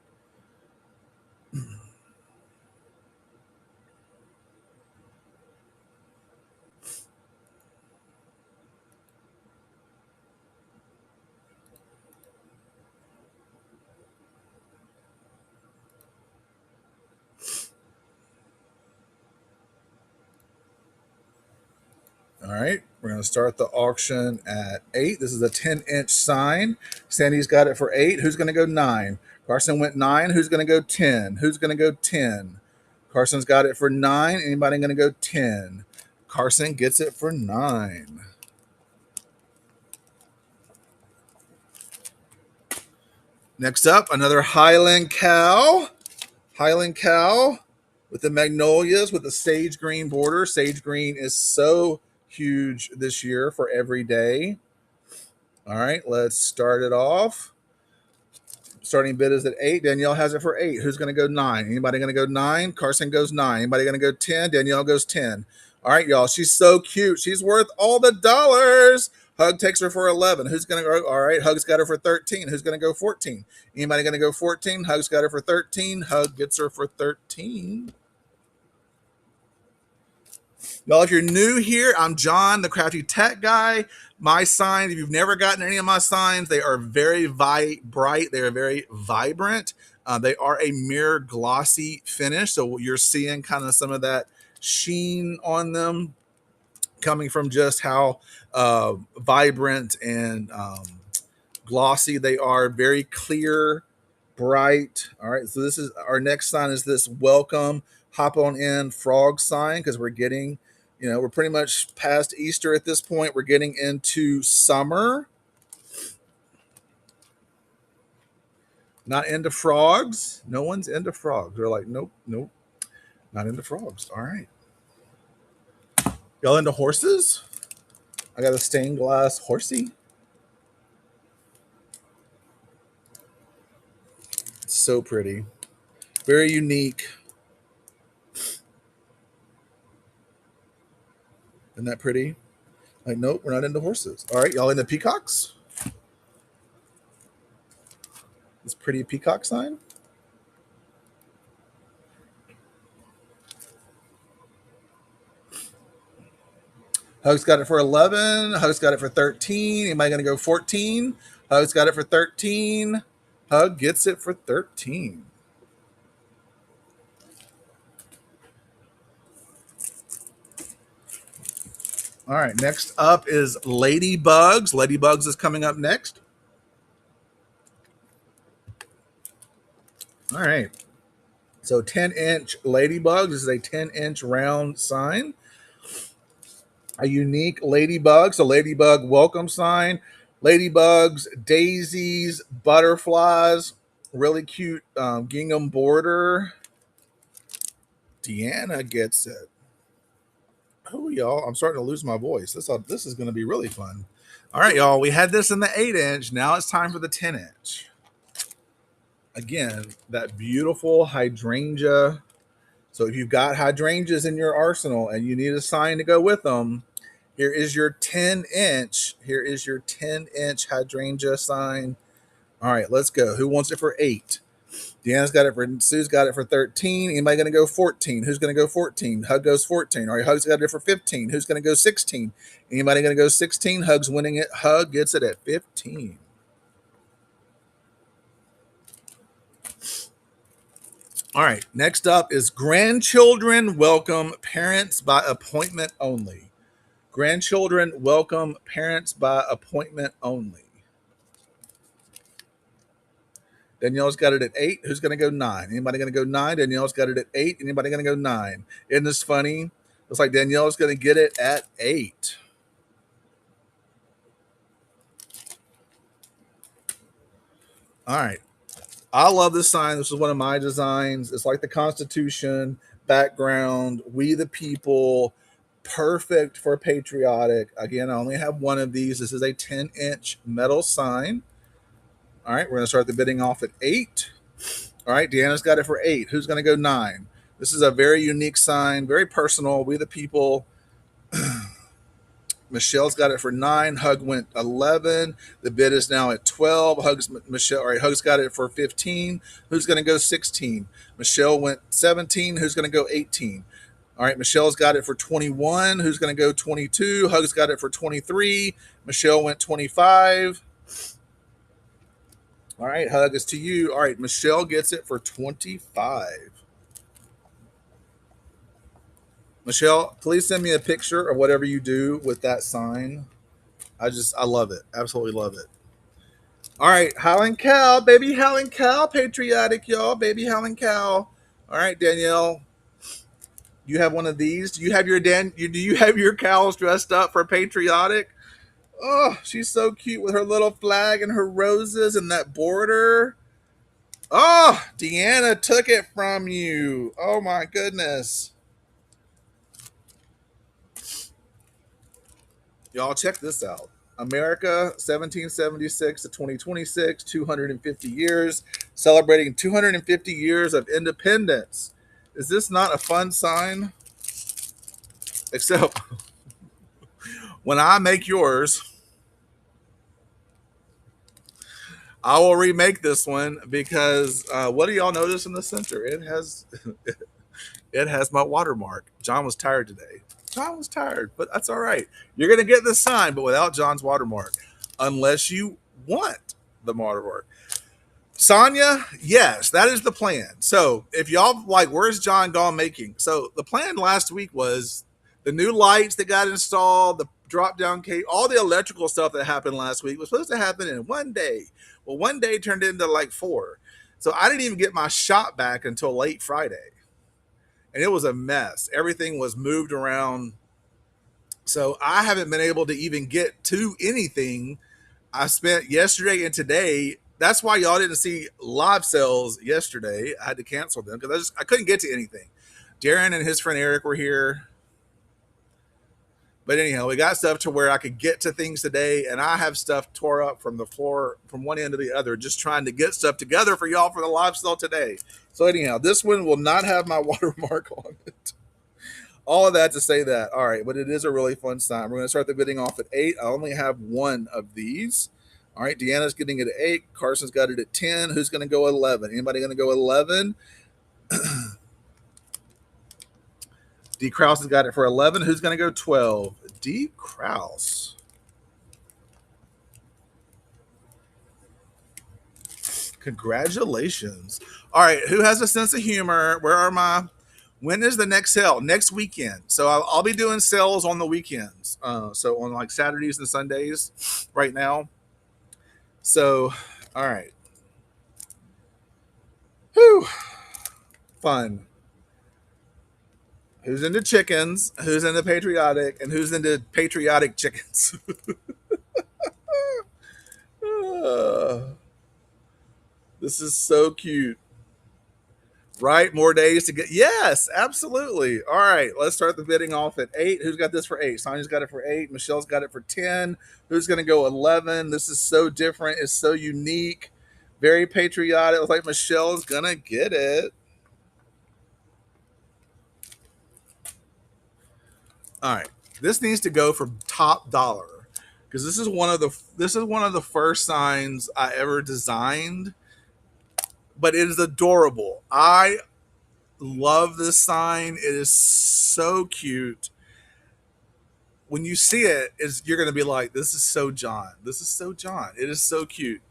All right, we're going to start the auction at 8. This is a 10-inch sign. Sandy's got it for 8. Who's going to go 9? Carson went 9. Who's going to go 10? Who's going to go 10? Carson's got it for 9. Anybody going to go 10? Carson gets it for 9. Next up, another Highland Cow. Highland Cow with the magnolias with the sage green border. Sage green is so huge this year for every day. All right, let's start it off. Starting bid is at 8. Danielle has it for 8. Who's going to go 9? Anybody going to go 9? Carson goes 9. Anybody going to go 10? Danielle goes 10. All right, y'all. She's so cute. She's worth all the dollars. Hug takes her for 11. Who's going to go? All right, Hug's got her for 13. Who's going to go 14? Anybody going to go 14? Hug's got her for 13. Hug gets her for 13. Y'all, if you're new here, I'm John, the Crafty Tech Guy. My signs, if you've never gotten any of my signs, they are very bright. They are very vibrant. They are a mirror glossy finish. So you're seeing kind of some of that sheen on them coming from just how vibrant and glossy they are. Very clear, bright. All right. So this is our next sign is this welcome, hop on in frog sign because we're getting, we're pretty much past Easter at this point. We're getting into summer. Not into frogs. No one's into frogs. They're like, nope, nope, not into frogs. All right. Y'all into horses? I got a stained glass horsey. It's so pretty. Very unique. Isn't that pretty? Like, nope, we're not into horses. All right, y'all into peacocks? This pretty peacock sign. Hug's got it for 11. Hug's got it for 13. Anybody going to go 14? Hug's got it for 13. Hug gets it for 13. All right, next up is Ladybugs. Ladybugs is coming up next. All right. So 10-inch Ladybugs. This is a 10-inch round sign. A unique ladybug. So ladybug welcome sign. Ladybugs, daisies, butterflies. Really cute gingham border. Deanna gets it. Oh, y'all, I'm starting to lose my voice. This is going to be really fun. All right, y'all, we had this in the 8-inch. Now it's time for the 10-inch. Again, that beautiful hydrangea. So if you've got hydrangeas in your arsenal and you need a sign to go with them, here is your 10-inch. Here is your 10-inch hydrangea sign. All right, let's go. Who wants it for 8? Deanna's got it for, Sue's got it for 13. Anybody going to go 14? Who's going to go 14? Hug goes 14. All right, Hug's got it for 15. Who's going to go 16? Anybody going to go 16? Hug's winning it. Hug gets it at 15. All right, next up is grandchildren welcome parents by appointment only. Grandchildren welcome parents by appointment only. Danielle's got it at 8. Who's going to go 9? Anybody going to go 9? Danielle's got it at 8. Anybody going to go 9? Isn't this funny? Looks like Danielle's going to get it at 8. All right. I love this sign. This is one of my designs. It's like the Constitution background. We the people. Perfect for patriotic. Again, I only have one of these. This is a 10-inch metal sign. All right, we're going to start the bidding off at 8. All right, Deanna's got it for 8. Who's going to go 9? This is a very unique sign, very personal. We the people. Michelle's got it for 9. Hug went 11. The bid is now at 12. Michelle. All right, Hug's got it for 15. Who's going to go 16? Michelle went 17. Who's going to go 18? All right, Michelle's got it for 21. Who's going to go 22? Hug's got it for 23. Michelle went 25. All right, Hug is to you. All right, Michelle gets it for 25. Michelle, please send me a picture of whatever you do with that sign. I love it. Absolutely love it. All right, Howling Cow, baby Howling Cow, patriotic, y'all, baby Howling Cow. All right, Danielle, you have one of these. Do you have your cows dressed up for patriotic? Oh, she's so cute with her little flag and her roses and that border. Oh, Deanna took it from you. Oh my goodness. Y'all check this out. America, 1776 to 2026, 250 years, celebrating 250 years of independence. Is this not a fun sign? Except when I make yours, I will remake this one because what do y'all notice in the center? It has it has my watermark. John was tired today. John was tired, but that's all right. You're going to get the sign, but without John's watermark, unless you want the watermark. Sonya, yes, that is the plan. So if y'all like, where's John gone making? So the plan last week was the new lights that got installed, the drop down cable, all the electrical stuff that happened last week was supposed to happen in one day. Well, one day turned into like four. So I didn't even get my shop back until late Friday. And it was a mess. Everything was moved around. So I haven't been able to even get to anything. I spent yesterday and today. That's why y'all didn't see live sales yesterday. I had to cancel them because I couldn't get to anything. Darren and his friend Eric were here. But anyhow, we got stuff to where I could get to things today, and I have stuff tore up from the floor from one end to the other, just trying to get stuff together for y'all for the live sale today. So anyhow, this one will not have my watermark on it. All of that to say that. All right, but it is a really fun sign. We're going to start the bidding off at 8. I only have one of these. All right, Deanna's getting it at 8. Carson's got it at 10. Who's going to go 11? Anybody going to go 11? D. Krause has got it for 11. Who's going to go 12? D. Krause. Congratulations. All right, who has a sense of humor? Where are my... When is the next sale? Next weekend. So I'll be doing sales on the weekends. So on like Saturdays and Sundays right now. So, all right. Whew. Fun. Who's into chickens? Who's into patriotic? And who's into patriotic chickens? This is so cute. Right? More days to get. Yes, absolutely. All right. Let's start the bidding off at 8. Who's got this for 8? Sonya's got it for 8. Michelle's got it for 10. Who's going to go 11? This is so different. It's so unique. Very patriotic. It looks like Michelle's going to get it. All right. This needs to go for top dollar because this is one of the first signs I ever designed. But it is adorable. I love this sign. It is so cute. When you see it, you're going to be like, this is so John. This is so John. It is so cute.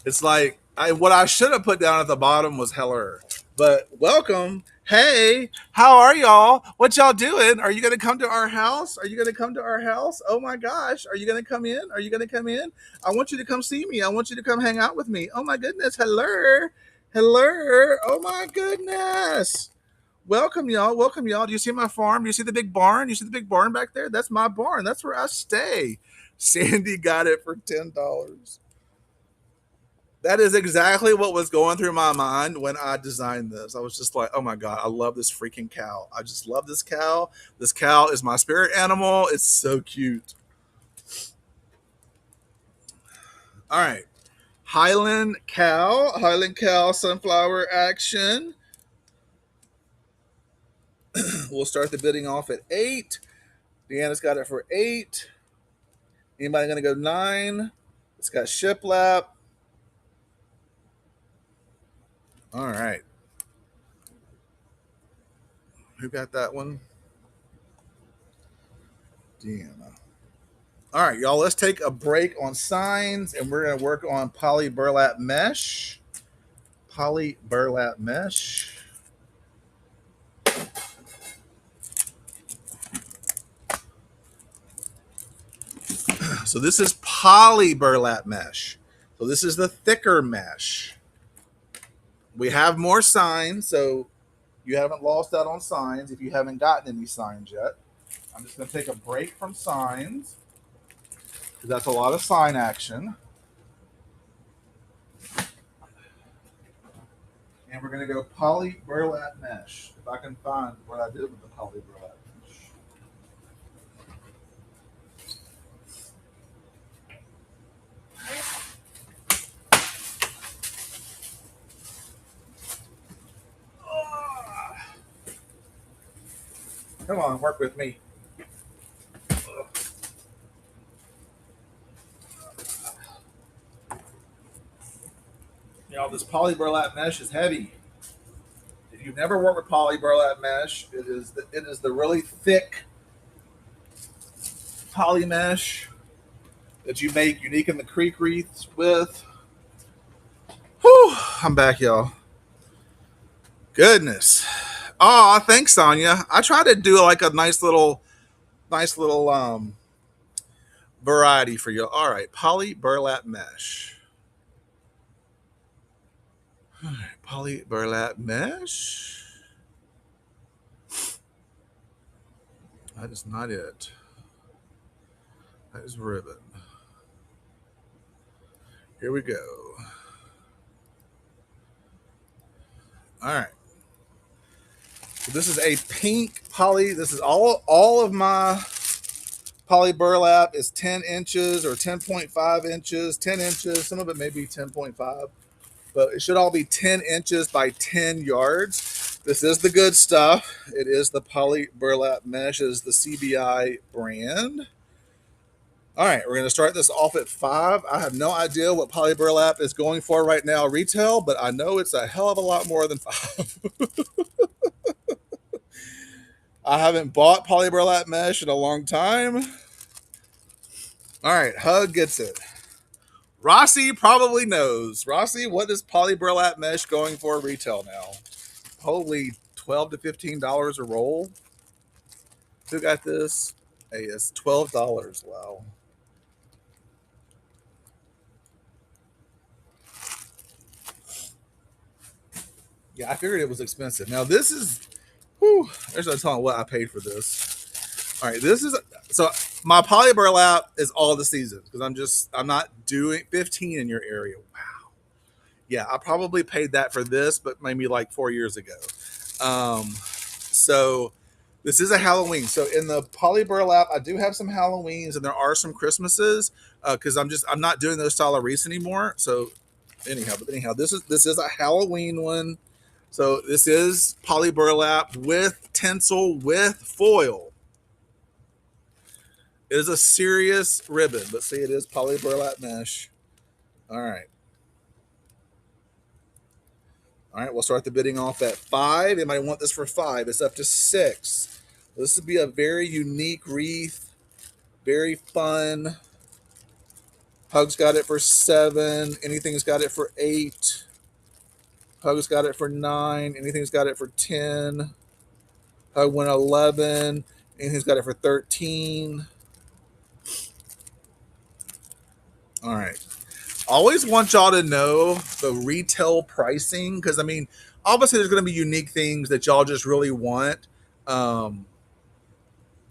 It's like, what I should have put down at the bottom was Heller. But welcome. Hey, how are y'all? What y'all doing? Are you going to come to our house? Are you going to come to our house? Oh my gosh. Are you going to come in? Are you going to come in? I want you to come see me. I want you to come hang out with me. Oh my goodness. Hello. Hello. Oh my goodness. Welcome, y'all. Welcome, y'all. Do you see my farm? Do you see the big barn? You see the big barn back there? That's my barn. That's where I stay. Sandy got it for $10. That is exactly what was going through my mind when I designed this. I was just like, oh my God, I love this freaking cow. I just love this cow. This cow is my spirit animal. It's so cute. All right. Highland Cow sunflower action. We'll start the bidding off at 8. Deanna's got it for 8. Anybody going to go 9? It's got shiplap. All right. Who got that one? Deanna. All right, y'all, let's take a break on signs, and we're going to work on poly burlap mesh. Poly burlap mesh. So this is poly burlap mesh. So this is the thicker mesh. We have more signs, so you haven't lost out on signs if you haven't gotten any signs yet. I'm just going to take a break from signs because that's a lot of sign action. And we're going to go poly burlap mesh. If I can find what I did with the poly burlap mesh. Come on, work with me. This poly burlap mesh is heavy. If you've never worked with poly burlap mesh, it is the really thick poly mesh that you make unique in the creek wreaths with. Whew, I'm back, y'all. Goodness. Oh, thanks, Sonya. I try to do like a nice little variety for you. All right, poly burlap mesh. All right, poly burlap mesh. That is not it. That is ribbon. Here we go. All right. So this is a pink poly. This is all of my poly burlap is 10 inches or 10.5 inches, 10 inches. Some of it may be 10.5, but it should all be 10 inches by 10 yards. This is the good stuff. It is the poly burlap mesh. It is the CBI brand. All right, we're going to start this off at 5. I have no idea what poly burlap is going for right now retail, but I know it's a hell of a lot more than 5. I haven't bought poly burlap mesh in a long time. All right, Hug gets it. Rossi probably knows. Rossi, what is poly burlap mesh going for retail now? Probably $12 to $15 a roll. Who got this? Hey, it's $12. Wow. Yeah, I figured it was expensive. Now this is, whew, there's no telling what I paid for this. All right, this is so my poly burlap is all the seasons because I'm not doing 15 in your area. Wow. Yeah, I probably paid that for this, but maybe like 4 years ago. So this is a Halloween. So in the poly burlap, I do have some Halloweens and there are some Christmases because I'm not doing those style of wreaths anymore. So anyhow, this is a Halloween one. So this is poly burlap with tinsel with foil. It is a serious ribbon, but see, it is poly burlap mesh. All right. All right, we'll start the bidding off at 5. Anybody want this for 5? It's up to 6. This would be a very unique wreath, very fun. Hug's got it for 7. Anything's got it for 8. Hug's got it for 9. Anything's got it for 10. Hug went 11. Anything's got it for 13. All right. Always want y'all to know the retail pricing because I mean, obviously there's going to be unique things that y'all just really want, and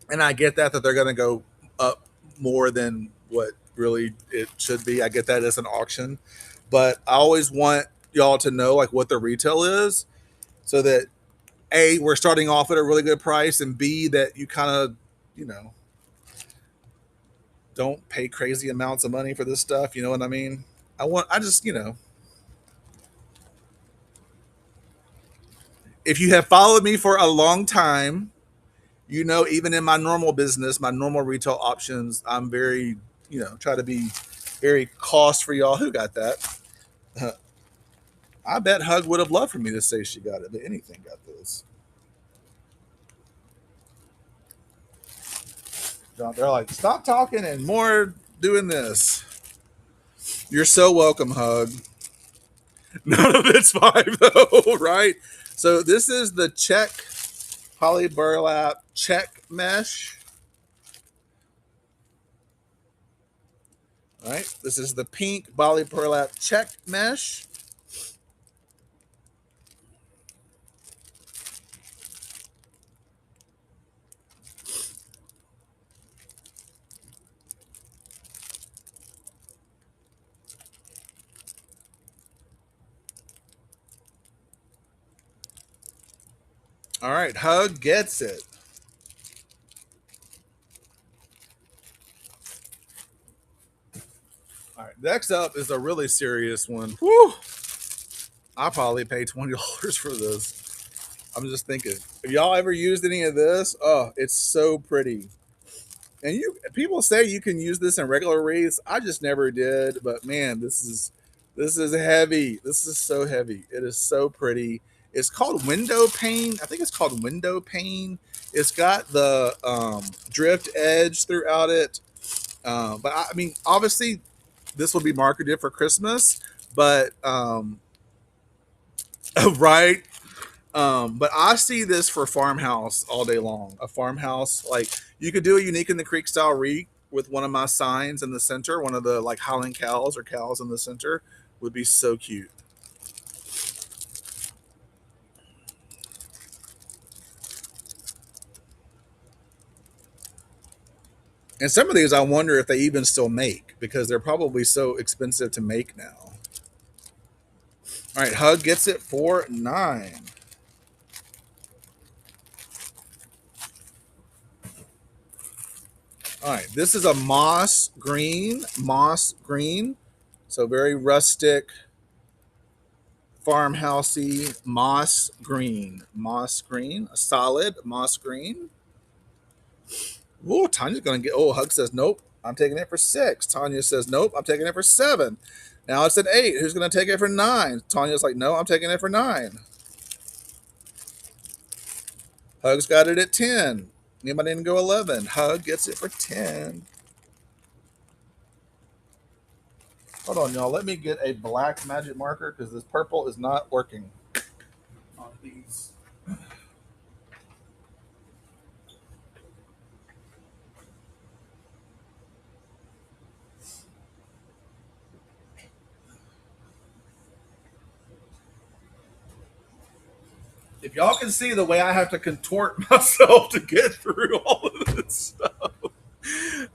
I get that they're going to go up more than what really it should be. I get that as an auction, but I always want y'all to know like what the retail is, so that A, we're starting off at a really good price, and B, that you kind of, you know, don't pay crazy amounts of money for this stuff. You know what I mean? I just, if you have followed me for a long time, you know, even in my normal business, my normal retail options, I'm very, try to be very cost for y'all. Who got that? I bet Hug would have loved for me to say she got it, but anything got this. They're like, stop talking and more doing this. You're so welcome, Hug. None of it's 5 though, right? So this is the check poly burlap check mesh. All right. This is the pink poly burlap check mesh. All right, Hug gets it. All right, next up is a really serious one. Woo! I probably pay $20 for this. I'm just thinking, have y'all ever used any of this? Oh, it's so pretty. And people say you can use this in regular wreaths. I just never did, but man, this is heavy. This is so heavy. It is so pretty. It's called window pane. I think it's called window pane. It's got the drift edge throughout it. But I mean, obviously, this will be marketed for Christmas. But right. But I see this for farmhouse all day long. A farmhouse, like you could do a unique in the creek style wreath with one of my signs in the center, one of the like howling cows or cows in the center would be so cute. And some of these I wonder if they even still make because they're probably so expensive to make now. All right, Hug gets it for 9. All right, this is a moss green, so very rustic, farmhousey moss green, a solid moss green. Oh, Tanya's gonna get. Oh, Hug says nope. I'm taking it for 6. Tanya says nope. I'm taking it for 7. Now it's at 8. Who's gonna take it for 9? Tanya's like no. I'm taking it for 9. Hug's got it at 10. Anybody didn't go 11? Hug gets it for 10. Hold on, y'all. Let me get a black magic marker because this purple is not working on these. If y'all can see the way I have to contort myself to get through all of this stuff.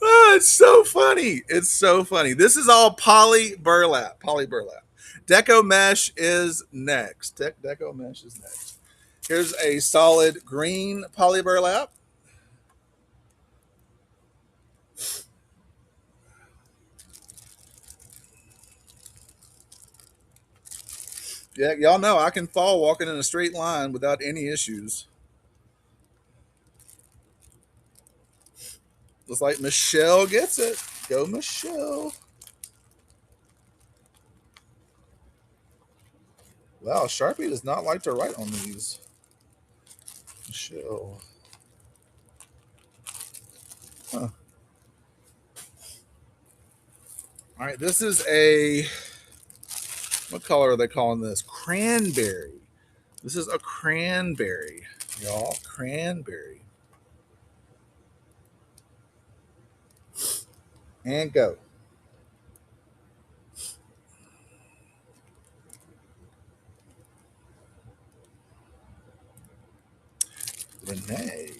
Oh, it's so funny. It's so funny. This is all poly burlap. Poly burlap. Deco mesh is next. Deco mesh is next. Here's a solid green poly burlap. Yeah, y'all know I can fall walking in a straight line without any issues. Looks like Michelle gets it. Go, Michelle. Wow, Sharpie does not like to write on these. Michelle. Huh. All right, this is a. What color are they calling this? Cranberry. This is a cranberry, y'all. Cranberry. And go. Renee.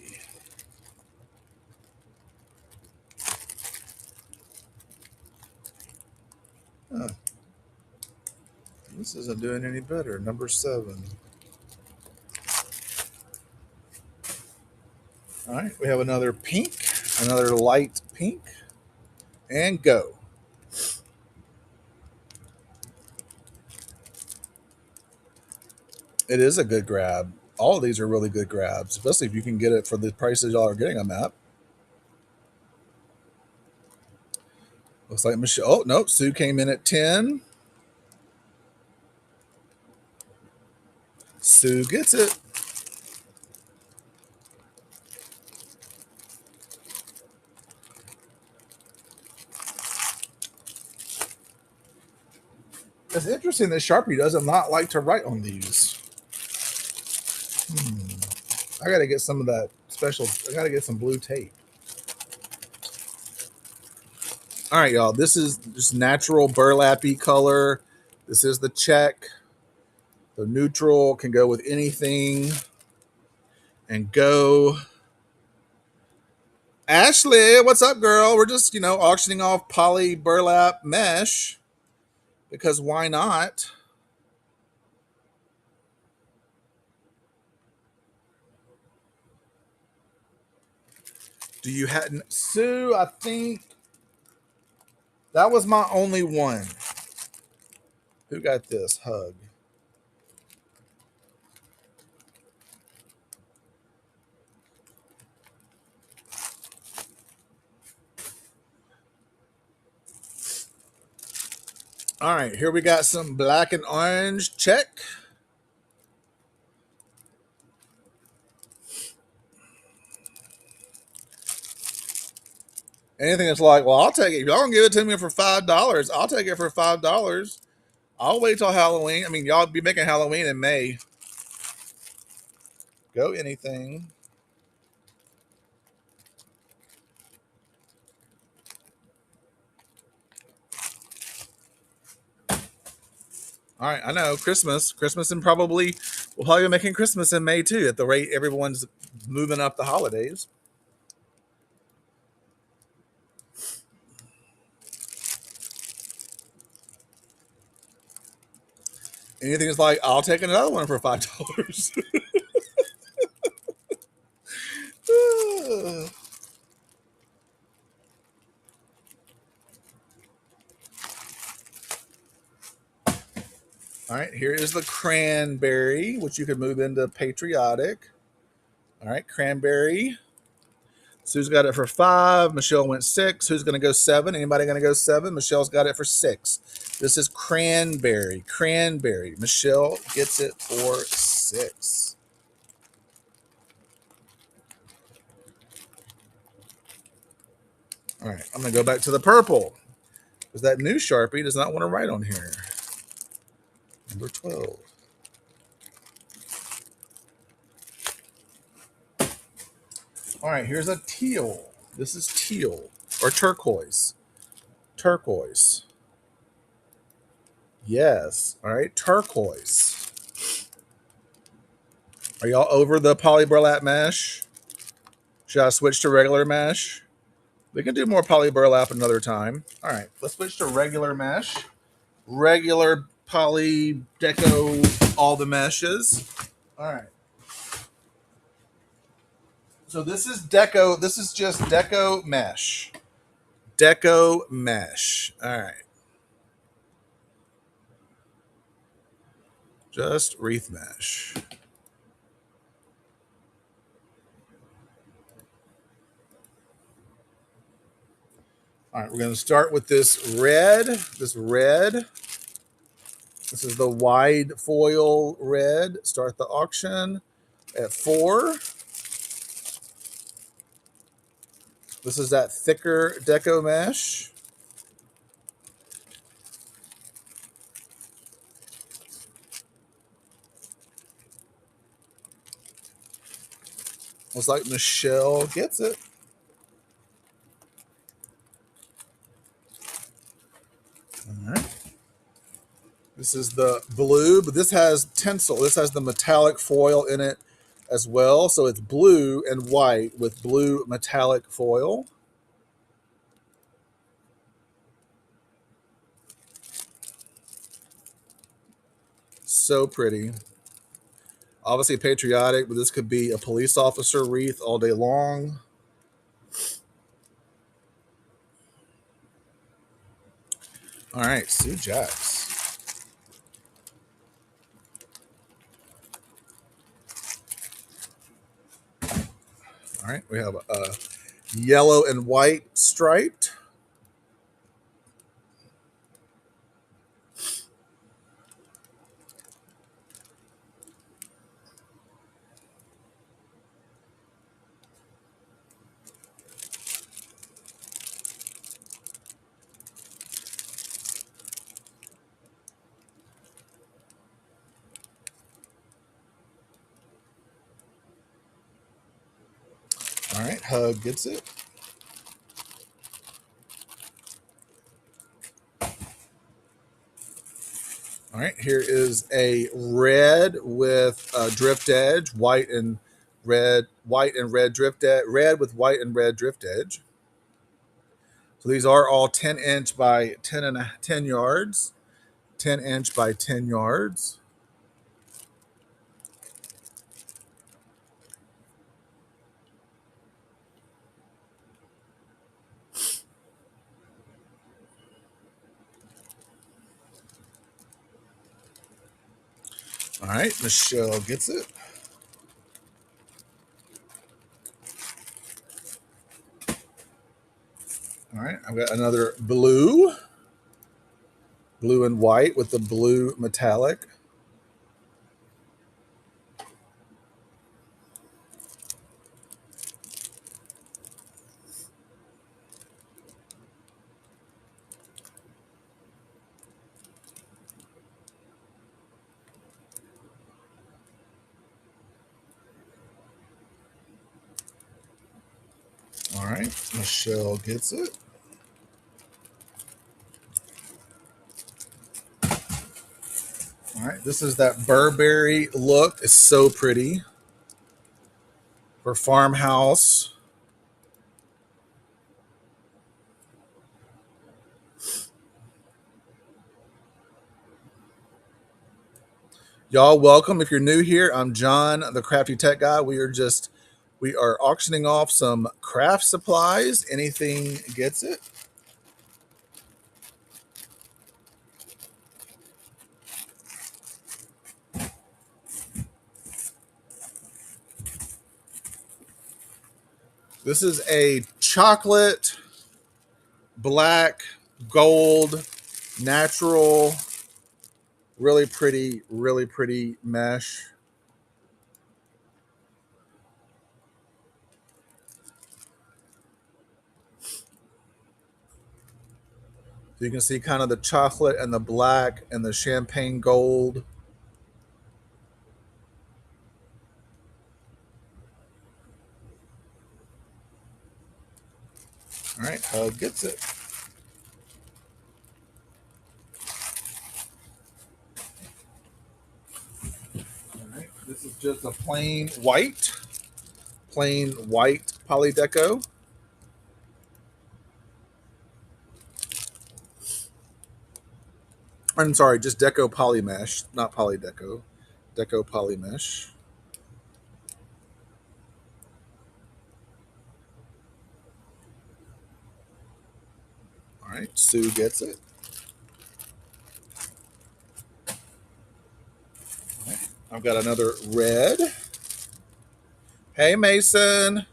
Huh. This isn't doing any better. Number 7. All right, we have another pink, another light pink, and go. It is a good grab. All of these are really good grabs, especially if you can get it for the prices y'all are getting them at. Looks like Michelle. Oh, nope. Sue came in at 10. Sue gets it. It's interesting that Sharpie does not like to write on these. I got to get some of that special. I got to get some blue tape. All right, y'all. This is just natural burlappy color. This is the check. The neutral can go with anything. And go. Ashley, what's up, girl? We're just, auctioning off poly burlap mesh because why not? Do you have Sue? I think that was my only one. Who got this? Hug. All right, here we got some black and orange check. Anything that's like, well, I'll take it. If y'all can give it to me for $5, I'll take it for $5. I'll wait till Halloween. I mean, y'all be making Halloween in May. Go anything. All right, I know Christmas, and probably we'll probably be making Christmas in May too. At the rate everyone's moving up the holidays. Anything is like, I'll take another one for $5. All right, here is the cranberry, which you could move into patriotic. All right, cranberry. Sue's got it for 5. Michelle went 6. Who's going to go 7? Anybody going to go 7? Michelle's got it for 6. This is cranberry. Cranberry. Michelle gets it for 6. All right, I'm going to go back to the purple because that new Sharpie does not want to write on here. Number 12. All right, here's a teal. This is teal or turquoise. Turquoise. Yes. All right, turquoise. Are y'all over the poly burlap mesh? Should I switch to regular mesh? We can do more poly burlap another time. All right, let's switch to regular mesh. Regular poly deco, all the meshes. All right. So this is deco. This is just deco mesh. Deco mesh. All right. Just wreath mesh. All right, we're going to start with this red. This is the wide foil red. Start the auction at 4. This is that thicker deco mesh. Looks like Michelle gets it. All right. This is the blue, but this has tinsel. This has the metallic foil in it as well. So it's blue and white with blue metallic foil. So pretty. Obviously patriotic, but this could be a police officer wreath all day long. All right, Sue Jacks. All right, we have a yellow and white striped. All right, Hug gets it. All right, here is a red with a drift edge, white and red drift edge, red with white and red drift edge. So these are all 10-inch by 10 yards, 10-inch by 10 yards. All right, Michelle gets it. All right, I've got another blue and white with the blue metallic. All right, Michelle gets it. All right, this is that Burberry look. It's so pretty for farmhouse. Y'all, welcome. If you're new here, I'm John, the Crafty Tech Guy. We are auctioning off some craft supplies. Anything gets it. This is a chocolate, black, gold, natural, really pretty mesh. So you can see kind of the chocolate and the black and the champagne gold. All right, Hug gets it. All right, this is just a plain white Polydeco. I'm sorry, just Deco Polymesh, not Polydeco. Deco Polymesh. All right, Sue gets it. All right, I've got another red. Hey, Mason.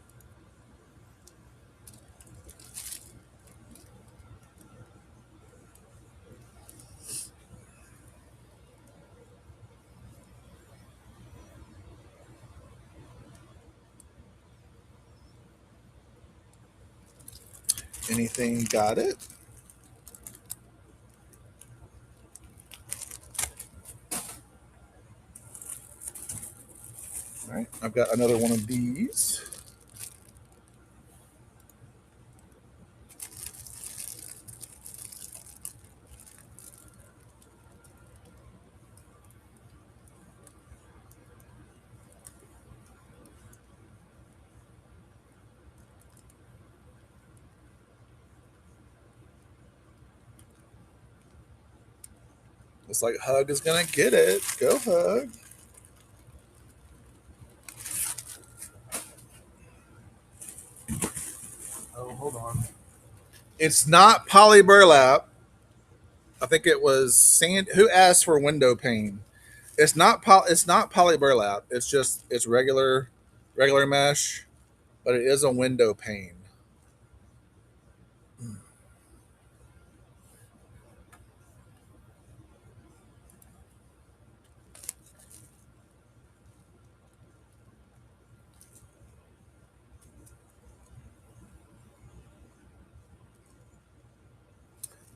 Anything got it? All right, I've got another one of these. Looks like Hug is gonna get it. Go Hug. Oh, hold on. It's not poly burlap. I think it was Sand. Who asked for window pane? It's not poly burlap. It's regular mesh, but it is a window pane.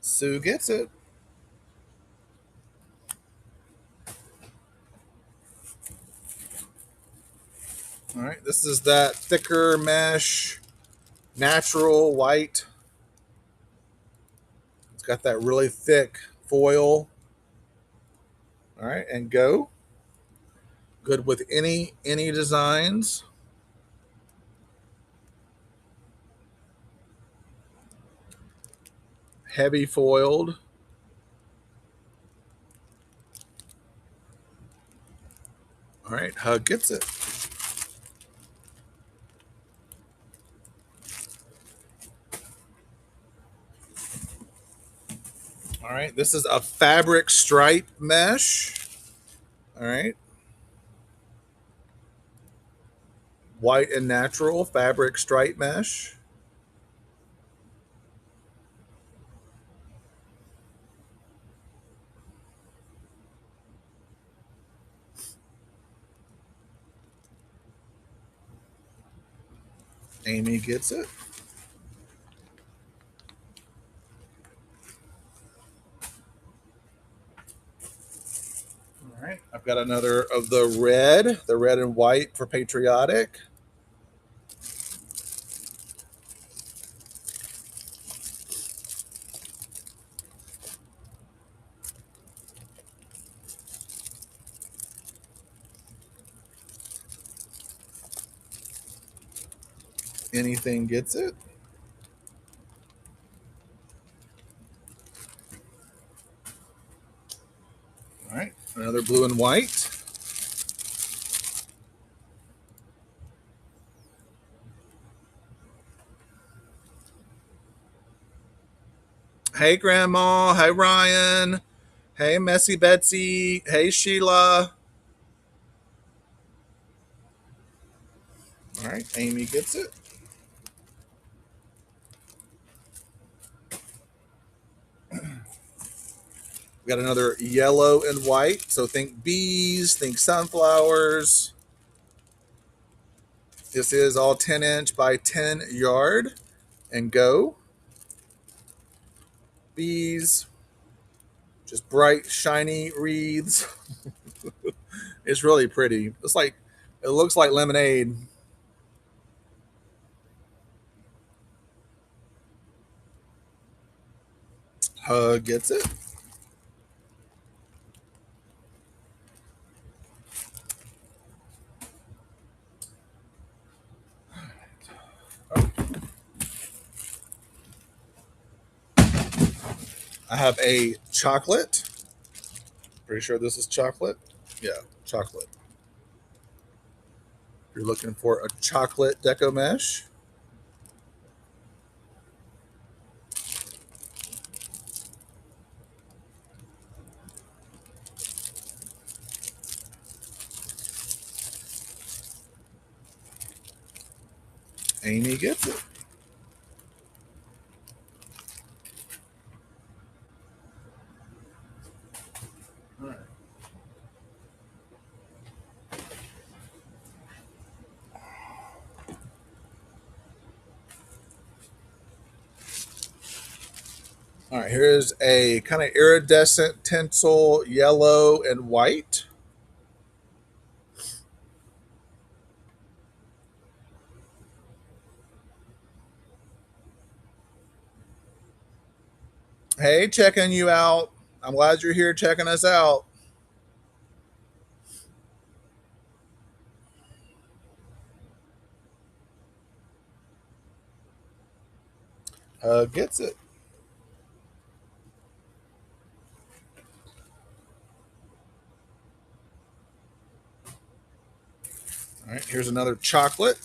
Sue gets it. All right, this is that thicker mesh, natural white. It's got that really thick foil. All right, and go. Good with any designs. Heavy foiled. All right, Hug gets it. All right, this is a fabric stripe mesh. All right, white and natural fabric stripe mesh. Amy gets it. All right, I've got another of the red and white for patriotic. Anything gets it. All right, another blue and white. Hey, Grandma. Hey, Ryan. Hey, Messy Betsy. Hey, Sheila. All right, Amy gets it. We got another yellow and white. So think bees, think sunflowers. This is all 10" by 10" and go. Bees, just bright, shiny wreaths. It's really pretty. It looks like lemonade. Hug gets it. I have a chocolate. Pretty sure this is chocolate. Yeah, chocolate. If you're looking for a chocolate deco mesh. Amy gets it. All right. All right, here's a kind of iridescent tinsel yellow and white. Hey, checking you out. I'm glad you're here checking us out. Gets it. All right, here's another chocolate.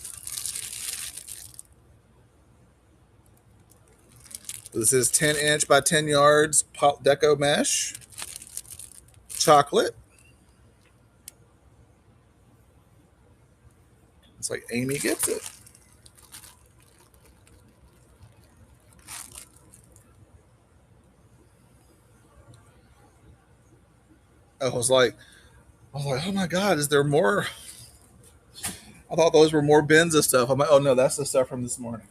This is 10" by 10" pop deco mesh. Chocolate. It's like Amy gets it. I was like, oh my God, is there more? I thought those were more bins of stuff. I'm like, oh no, that's the stuff from this morning.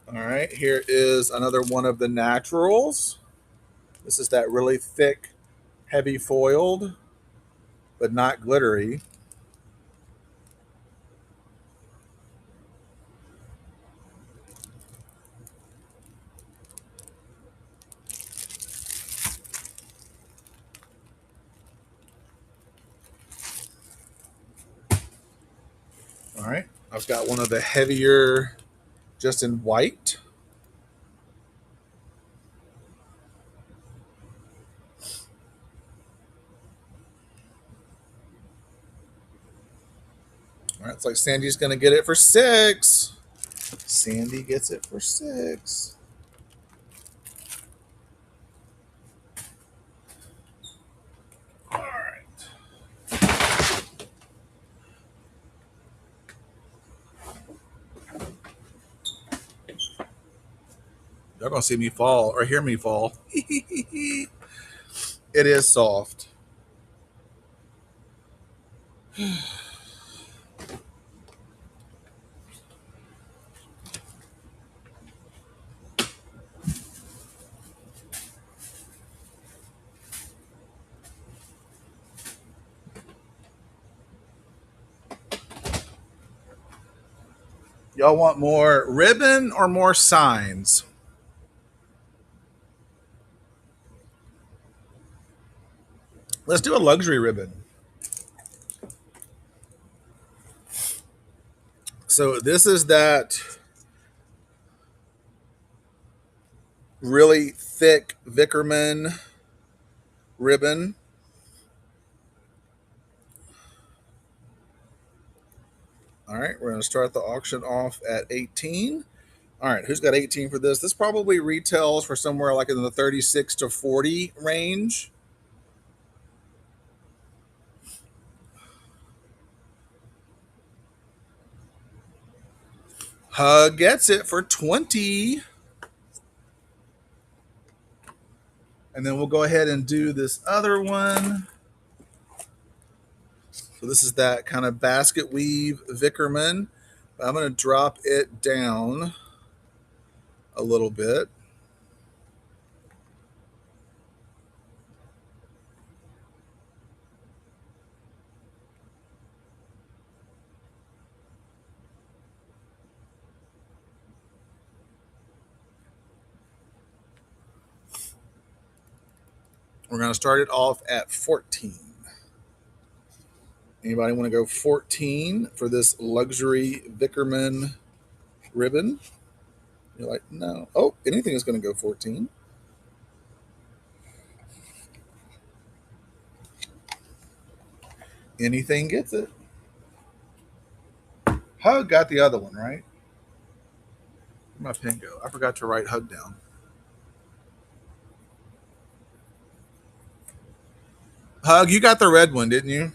All right, here is another one of the naturals. This is that really thick, heavy foiled, but not glittery. All right, I've got one of the heavier, just in white. All right, it's like Sandy's going to get it for 6. Sandy gets it for 6. All right. They're going to see me fall or hear me fall. It is soft. Y'all want more ribbon or more signs? Let's do a luxury ribbon. So this is that really thick Vickerman ribbon. All right, we're going to start the auction off at 18. All right, who's got 18 for this? This probably retails for somewhere like in the 36 to 40 range. Hug gets it for 20. And then we'll go ahead and do this other one. So this is that kind of basket weave Vickerman. I'm going to drop it down a little bit. We're going to start it off at 14. Anybody want to go 14 for this luxury Vickerman ribbon? You're like, no. Oh, anything is going to go 14. Anything gets it. Hug got the other one, right? Where'd my pen go? I forgot to write Hug down. Hug, you got the red one, didn't you?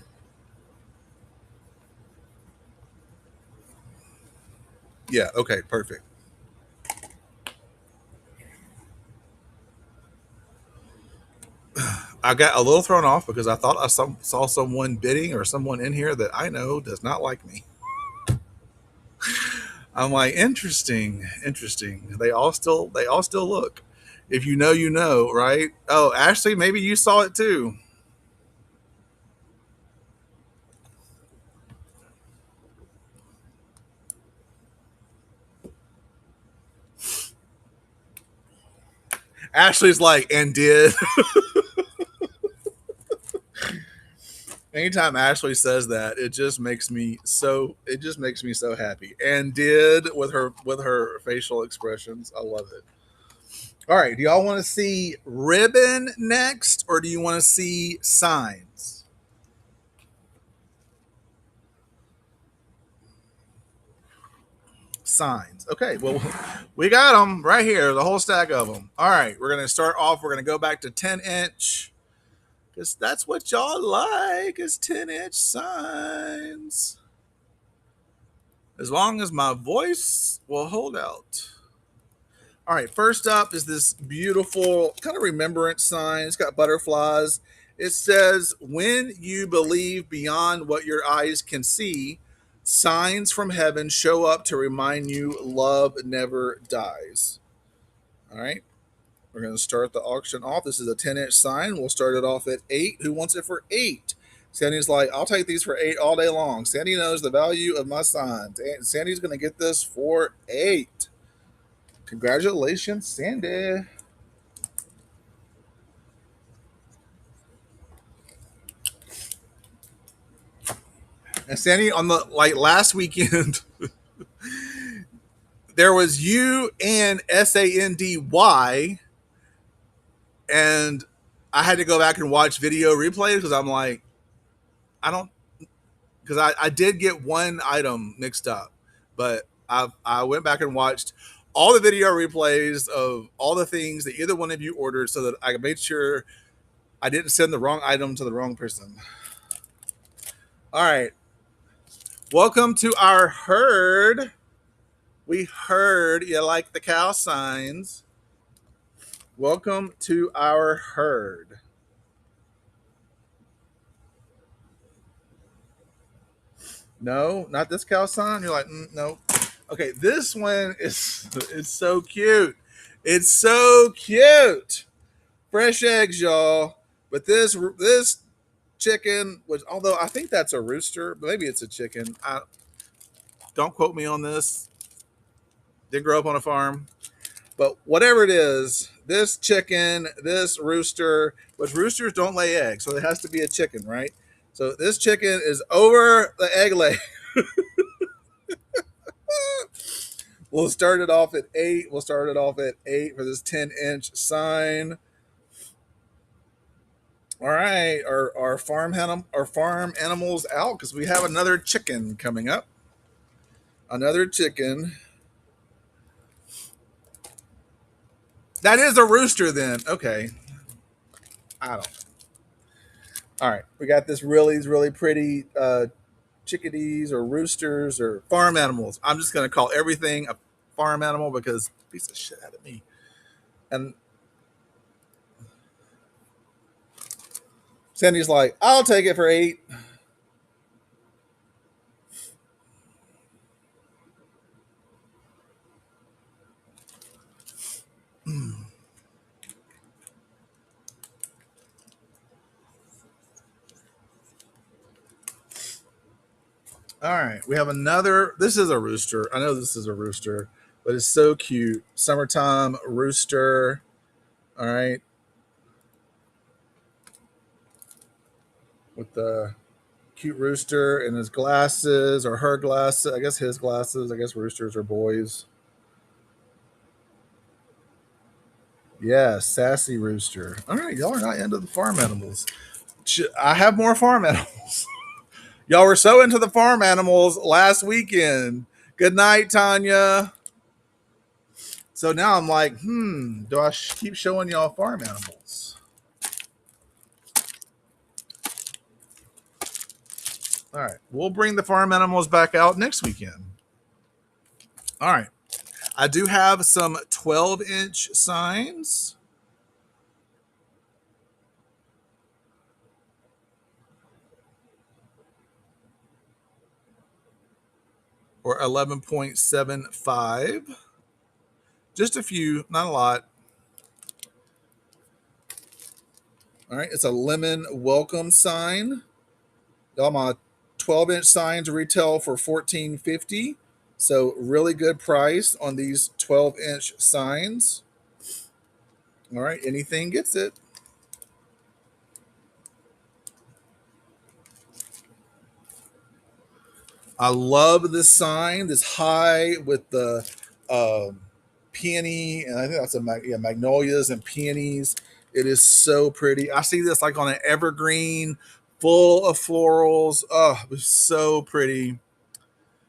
Yeah, okay, perfect. I got a little thrown off because I thought I saw someone bidding or someone in here that I know does not like me. I'm like, interesting, interesting. They all still look. If you know, you know, right? Oh, Ashley, maybe you saw it too. Ashley's like, and did. Anytime Ashley says that, it just makes me so. It just makes me so happy. And did with her facial expressions. I love it. All right. Do y'all want to see ribbon next, or do you want to see signs? Signs. Okay. Well, we got them right here. The whole stack of them. All right. We're gonna start off. We're gonna go back to 10-inch because that's what y'all like is 10-inch signs. As long as my voice will hold out. All right, first up is this beautiful kind of remembrance sign. It's got butterflies. It says, when you believe beyond what your eyes can see, signs from heaven show up to remind you love never dies. All right, we're going to start the auction off. This is a 10-inch sign. We'll start it off at 8. Who wants it for 8? Sandy's like, I'll take these for 8 all day long. Sandy knows the value of my signs. And Sandy's going to get this for 8. Congratulations, Sandy. And Sandy, on the last weekend, there was you and Sandy, and I had to go back and watch video replays because I'm like, I don't, because I did get one item mixed up, but I went back and watched all the video replays of all the things that either one of you ordered so that I made sure I didn't send the wrong item to the wrong person. All right. Welcome to our herd. We heard you like the cow signs. Welcome to our herd. No, not this cow sign. You're like, no. Okay, this one is it's so cute. It's so cute. Fresh eggs, y'all. But this chicken, which although I think that's a rooster, but maybe it's a chicken. Don't quote me on this. Didn't grow up on a farm. But whatever it is, this chicken, this rooster, which roosters don't lay eggs, so it has to be a chicken, right? So this chicken is over the egg lay. We'll start it off at 8. We'll start it off at 8 for this 10-inch sign. All right, our farm animals out because we have another chicken coming up. Another chicken. That is a rooster then. Okay. I don't know. All right, we got this really pretty chickadees or roosters or farm animals. I'm just gonna call everything a farm animal because piece of shit out of me. And Sandy's like, I'll take it for 8. All right, we have another. This is a rooster. I know this is a rooster, but it's so cute. Summertime rooster. All right, with the cute rooster and his glasses or her glasses. I guess his glasses. I guess roosters are boys. Yeah, sassy rooster. All right, y'all are not into the farm animals. I have more farm animals. Y'all were so into the farm animals last weekend. Good night, Tanya. So now I'm like, do I keep showing y'all farm animals? All right, we'll bring the farm animals back out next weekend. All right, I do have some 12-inch signs. Or 11.75. Just a few, not a lot. All right, it's a lemon welcome sign. Y'all, my 12-inch signs retail for $14.50. So really good price on these 12-inch signs. All right, anything gets it. I love this sign, this high with the peony, and I think that's magnolias and peonies. It is so pretty. I see this like on an evergreen, full of florals. Oh, it was so pretty.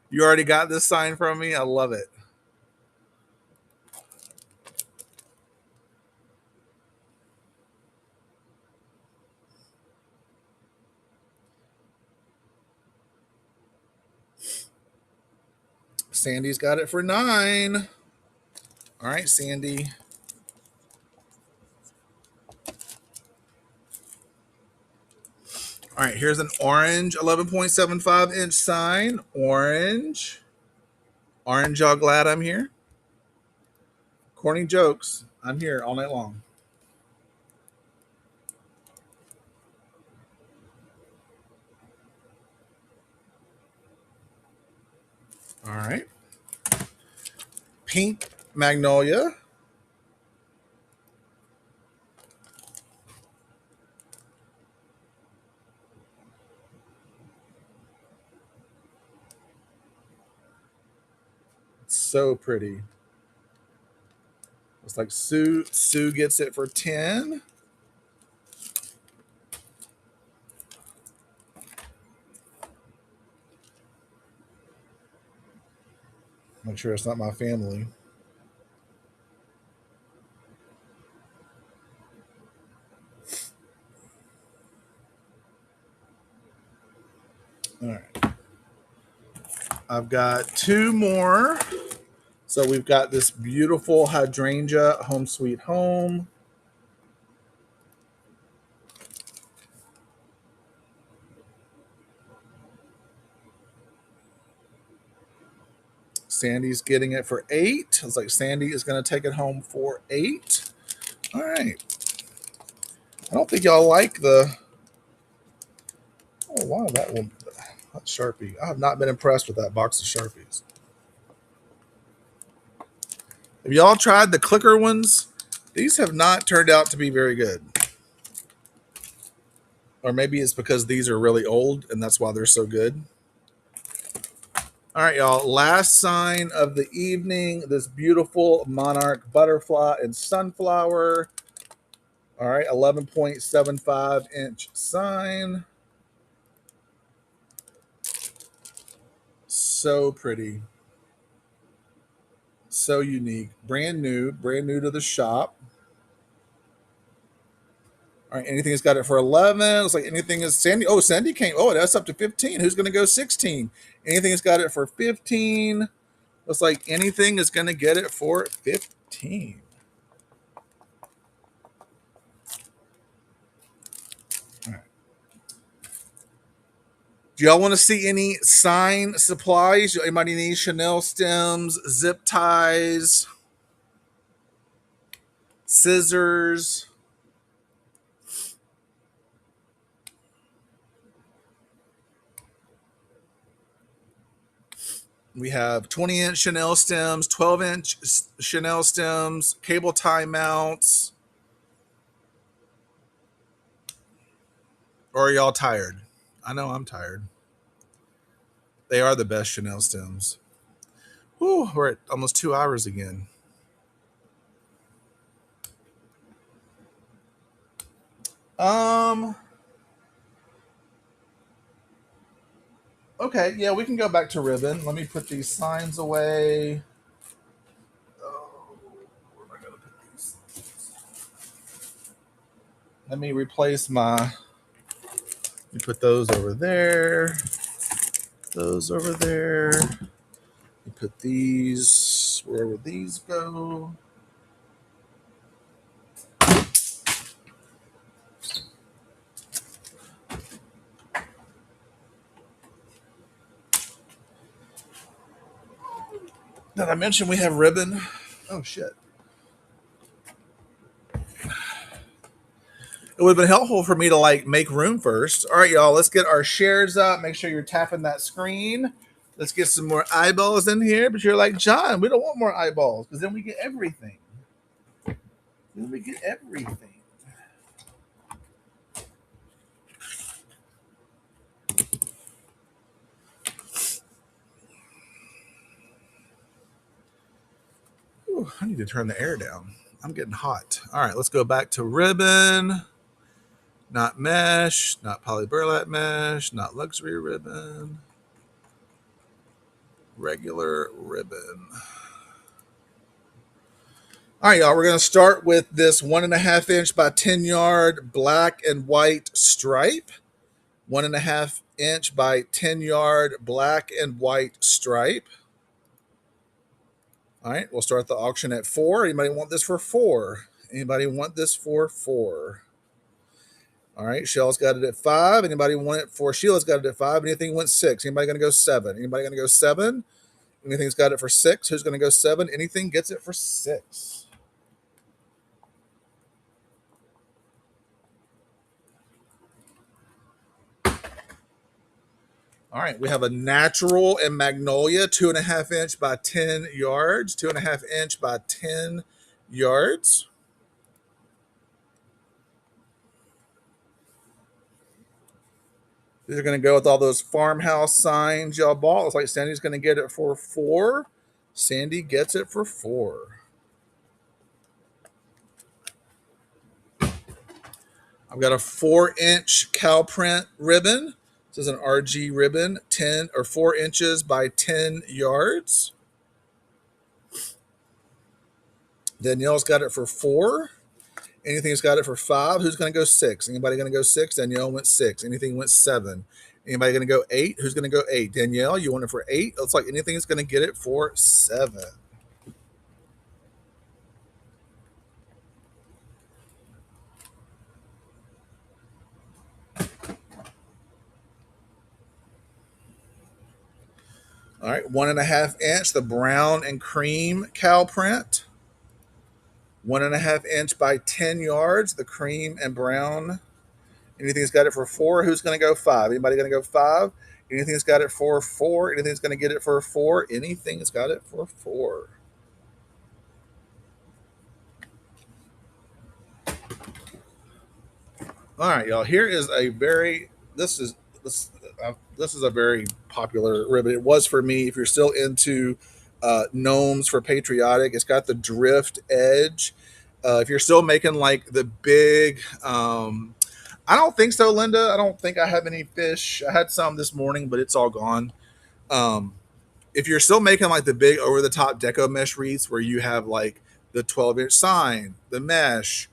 You already got this sign from me. I love it. Sandy's got it for 9. All right, Sandy. All right, here's an orange 11.75-inch sign. Orange. Orange, y'all glad I'm here? Corny jokes. I'm here all night long. All right. Pink magnolia. So pretty. It's like Sue gets it for 10. Make sure it's not my family. All right. I've got 2 more. So we've got this beautiful hydrangea, Home Sweet Home. Sandy's getting it for 8. It's like Sandy is going to take it home for 8. All right. I don't think y'all like the. Oh, wow, that one. That Sharpie. I have not been impressed with that box of Sharpies. Have y'all tried the clicker ones? These have not turned out to be very good. Or maybe it's because these are really old and that's why they're so good. All right, y'all. Last sign of the evening. This beautiful monarch butterfly and sunflower. All right, 11.75-inch sign. So pretty. So unique. Brand new to the shop. All right, anything that's got it for 11. Looks like anything is Sandy. Oh, Sandy came. Oh, that's up to 15. Who's going to go 16? Anything that's got it for 15. Looks like anything is going to get it for 15. All right. Do y'all want to see any sign supplies? Anybody need Chanel stems, zip ties, scissors? We have 20-inch Chanel stems, 12-inch Chanel stems, cable tie mounts. Or are y'all tired? I know I'm tired. They are the best Chanel stems. Whew, we're at almost 2 hours again. Um. Okay, yeah, we can go back to ribbon. Let me put these signs away. Oh, where am I gonna put these? Let me replace my. Let me put those over there. Those over there. Let me put these wherever these go. Did I mention we have ribbon? Oh shit. It would have been helpful for me to like make room first. All right, y'all, let's get our shares up. Make sure you're tapping that screen. Let's get some more eyeballs in here. But you're like, John, we don't want more eyeballs because then we get everything. Then we get everything. Ooh, I need to turn the air down. I'm getting hot. All right, let's go back to ribbon. Not mesh, not poly burlap mesh, not luxury ribbon. Regular ribbon. All right, y'all, we're going to start with this 1.5-inch by 10-yard black and white stripe. 1.5-inch by 10-yard black and white stripe. All right, we'll start the auction at 4. Anybody want this for 4? Anybody want this for 4? All right, Shell's got it at 5. Anybody want it for Sheila's got it at 5. Anything went 6? Anybody going to go 7? Anybody going to go 7? Anything's got it for 6? Who's going to go 7? Anything gets it for 6. All right, we have a natural and magnolia, 2.5-inch by 10 yards, 2.5-inch by 10 yards. These are going to go with all those farmhouse signs y'all bought. Looks like Sandy's going to get it for 4. Sandy gets it for 4. I've got a 4-inch cow print ribbon. This is an RG ribbon, 10 or 4 inches by 10 yards. Danielle's got it for 4. Anything's got it for 5. Who's going to go 6? Anybody going to go 6? Danielle went 6. Anything went 7. Anybody going to go 8? Who's going to go 8? Danielle, you want it for 8? Looks like anything's going to get it for 7. All right, 1.5-inch, the brown and cream cow print. 1.5-inch by 10 yards, the cream and brown. Anything's got it for 4. Who's going to go 5? Anybody going to go 5? Anything's got it for 4. Anything's going to get it for 4. Anything's got it for 4. All right, y'all. Here is a very this this is a very popular ribbon. It was for me. If you're still into gnomes for patriotic, it's got the drift edge. If you're still making like the big, I don't think so, Linda. I don't think I have any fish. I had some this morning, but it's all gone. Um, if you're still making like the big over the top deco mesh wreaths where you have like the 12-inch sign, the mesh,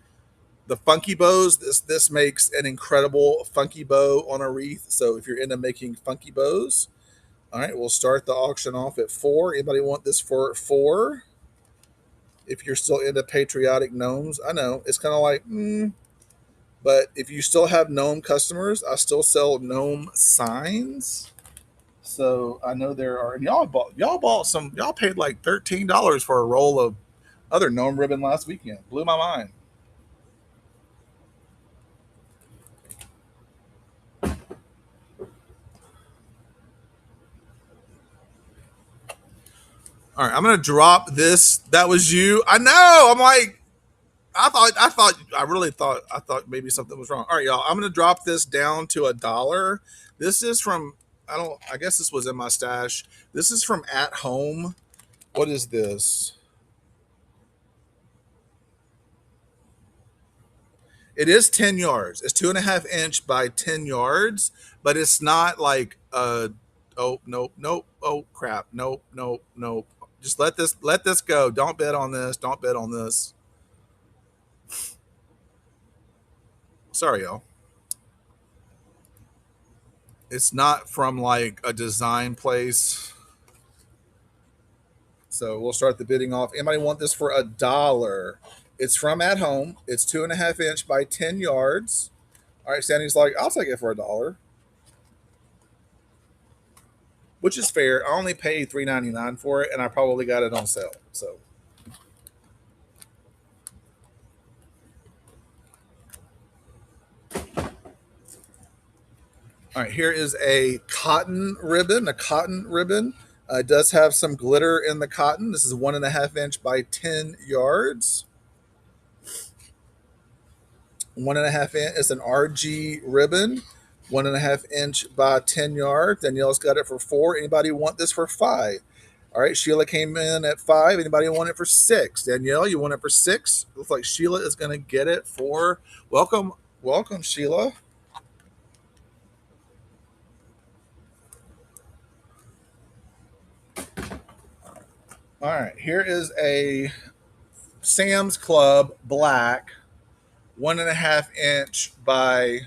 the funky bows, this makes an incredible funky bow on a wreath. So if you're into making funky bows, all right, we'll start the auction off at 4. Anybody want this for 4? If you're still into patriotic gnomes, I know it's kind of like, but if you still have gnome customers, I still sell gnome signs. So I know there are, and y'all bought some, y'all paid like $13 for a roll of other gnome ribbon last weekend. Blew my mind. All right, I'm gonna drop this. That was you. I know. I'm like, I thought maybe something was wrong. All right, y'all. I'm gonna drop this down to $1. This is from, I guess this was in my stash. This is from At Home. What is this? It is 10 yards. It's 2.5 inch by 10 yards, but it's not like oh nope, nope, oh crap, nope, nope, nope. Just let this go. Don't bet on this. Don't bet on this. Sorry, y'all. It's not from like a design place. So we'll start the bidding off. Anybody want this for $1? It's from At Home. It's 2.5 inch by 10 yards. All right, Sandy's like, I'll take it for $1, which is fair. I only paid $3.99 for it, and I probably got it on sale. So, all right, here is a cotton ribbon. A cotton ribbon. It does have some glitter in the cotton. This is 1.5 inch by 10 yards. 1.5 inch. It's an RG ribbon. 1.5 inch by 10 yards. Danielle's got it for 4. Anybody want this for 5? All right, Sheila came in at 5. Anybody want it for 6? Danielle, you want it for 6? Looks like Sheila is going to get it for. Welcome, welcome, Sheila. All right, here is a Sam's Club black 1.5 inch by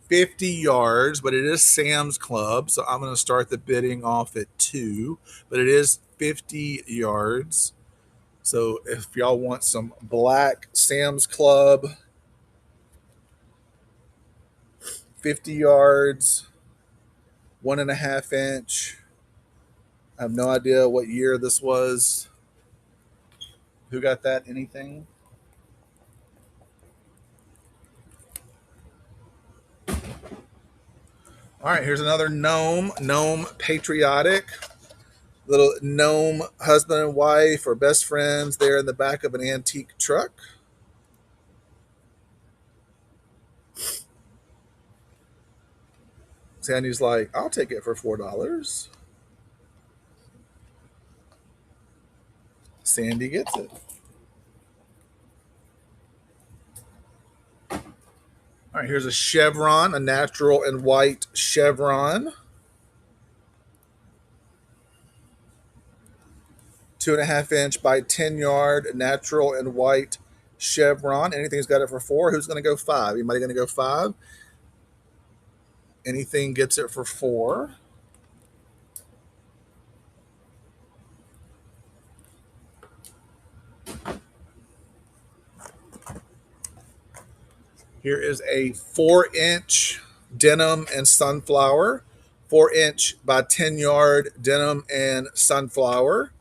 50 yards, but it is Sam's Club. So I'm going to start the bidding off at 2, but it is 50 yards. So if y'all want some black Sam's Club, 50 yards, 1.5 inch. I have no idea what year this was. Who got that? Anything? All right, here's another gnome patriotic. Little gnome husband and wife or best friends there in the back of an antique truck. Sandy's like, I'll take it for $4. Sandy gets it. All right, here's a chevron, a natural and white chevron. 2.5 inch by 10 yard, natural and white chevron. Anything's got it for 4. Who's going to go 5? Anybody going to go 5? Anything gets it for 4. Here is a 4-inch denim and sunflower. 4-inch by 10 yard denim and sunflower.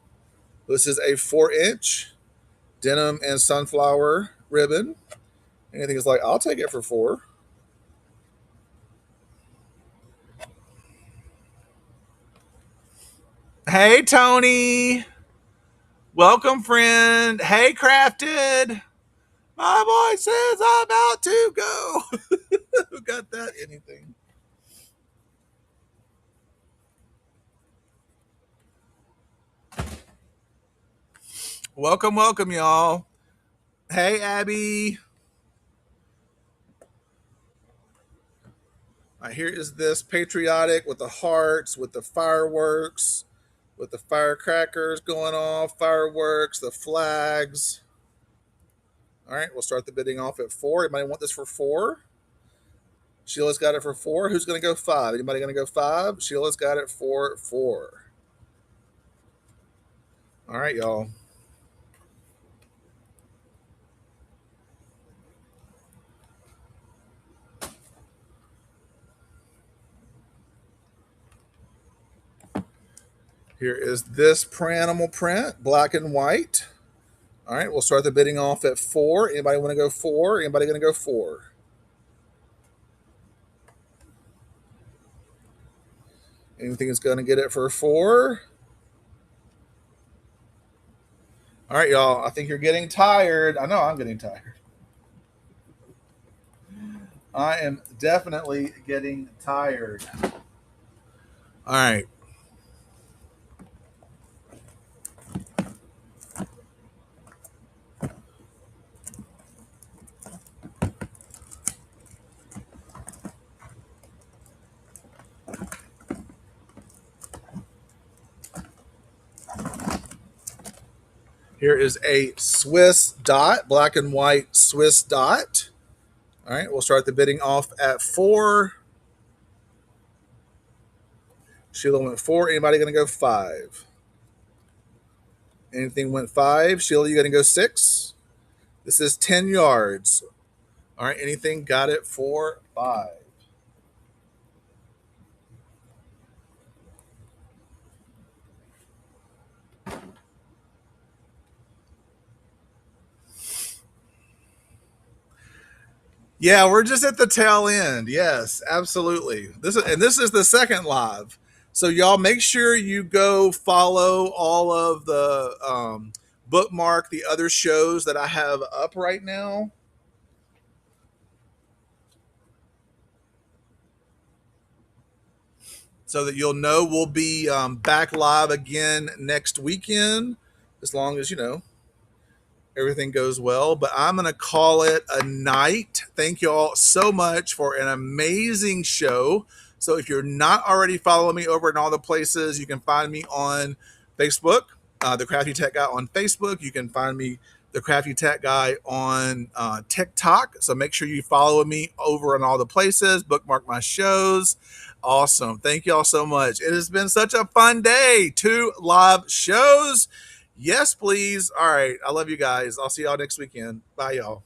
This is a 4-inch denim and sunflower ribbon. Anything is like, I'll take it for 4. Hey, Tony. Welcome, friend. Hey, Crafted. My boy says I'm about to go. Who got that? Anything? Welcome, welcome, y'all. Hey, Abby. All right, here is this patriotic with the hearts, with the fireworks, with the firecrackers going off, fireworks, the flags. All right, we'll start the bidding off at 4. Anybody want this for 4? Sheila's got it for 4. Who's going to go 5? Anybody going to go 5? Sheila's got it for 4. All right, y'all. Here is this animal print, black and white. All right, we'll start the bidding off at 4. Anybody want to go 4? Anybody going to go 4? Anything is going to get it for 4? All right, y'all. I think you're getting tired. I know I'm getting tired. I am definitely getting tired. All right. Here is a Swiss dot, black and white Swiss dot. All right, we'll start the bidding off at 4. Sheila went 4. Anybody going to go 5? Anything went 5? Sheila, you going to go 6? This is 10 yards. All right, anything got it for 5? Yeah, we're just at the tail end. Yes, absolutely. This is the second live. So y'all make sure you go follow all of the bookmark the other shows that I have up right now. So that you'll know we'll be back live again next weekend, as long as everything goes well. But I'm going to call it a night. Thank you all so much for an amazing show. So if you're not already following me over in all the places, you can find me on Facebook, The Crafty Tech Guy on Facebook. You can find me, The Crafty Tech Guy, on TikTok. So make sure you follow me over in all the places, bookmark my shows. Awesome. Thank you all so much. It has been such a fun day. 2 live shows. Yes, please. All right. I love you guys. I'll see y'all next weekend. Bye, y'all.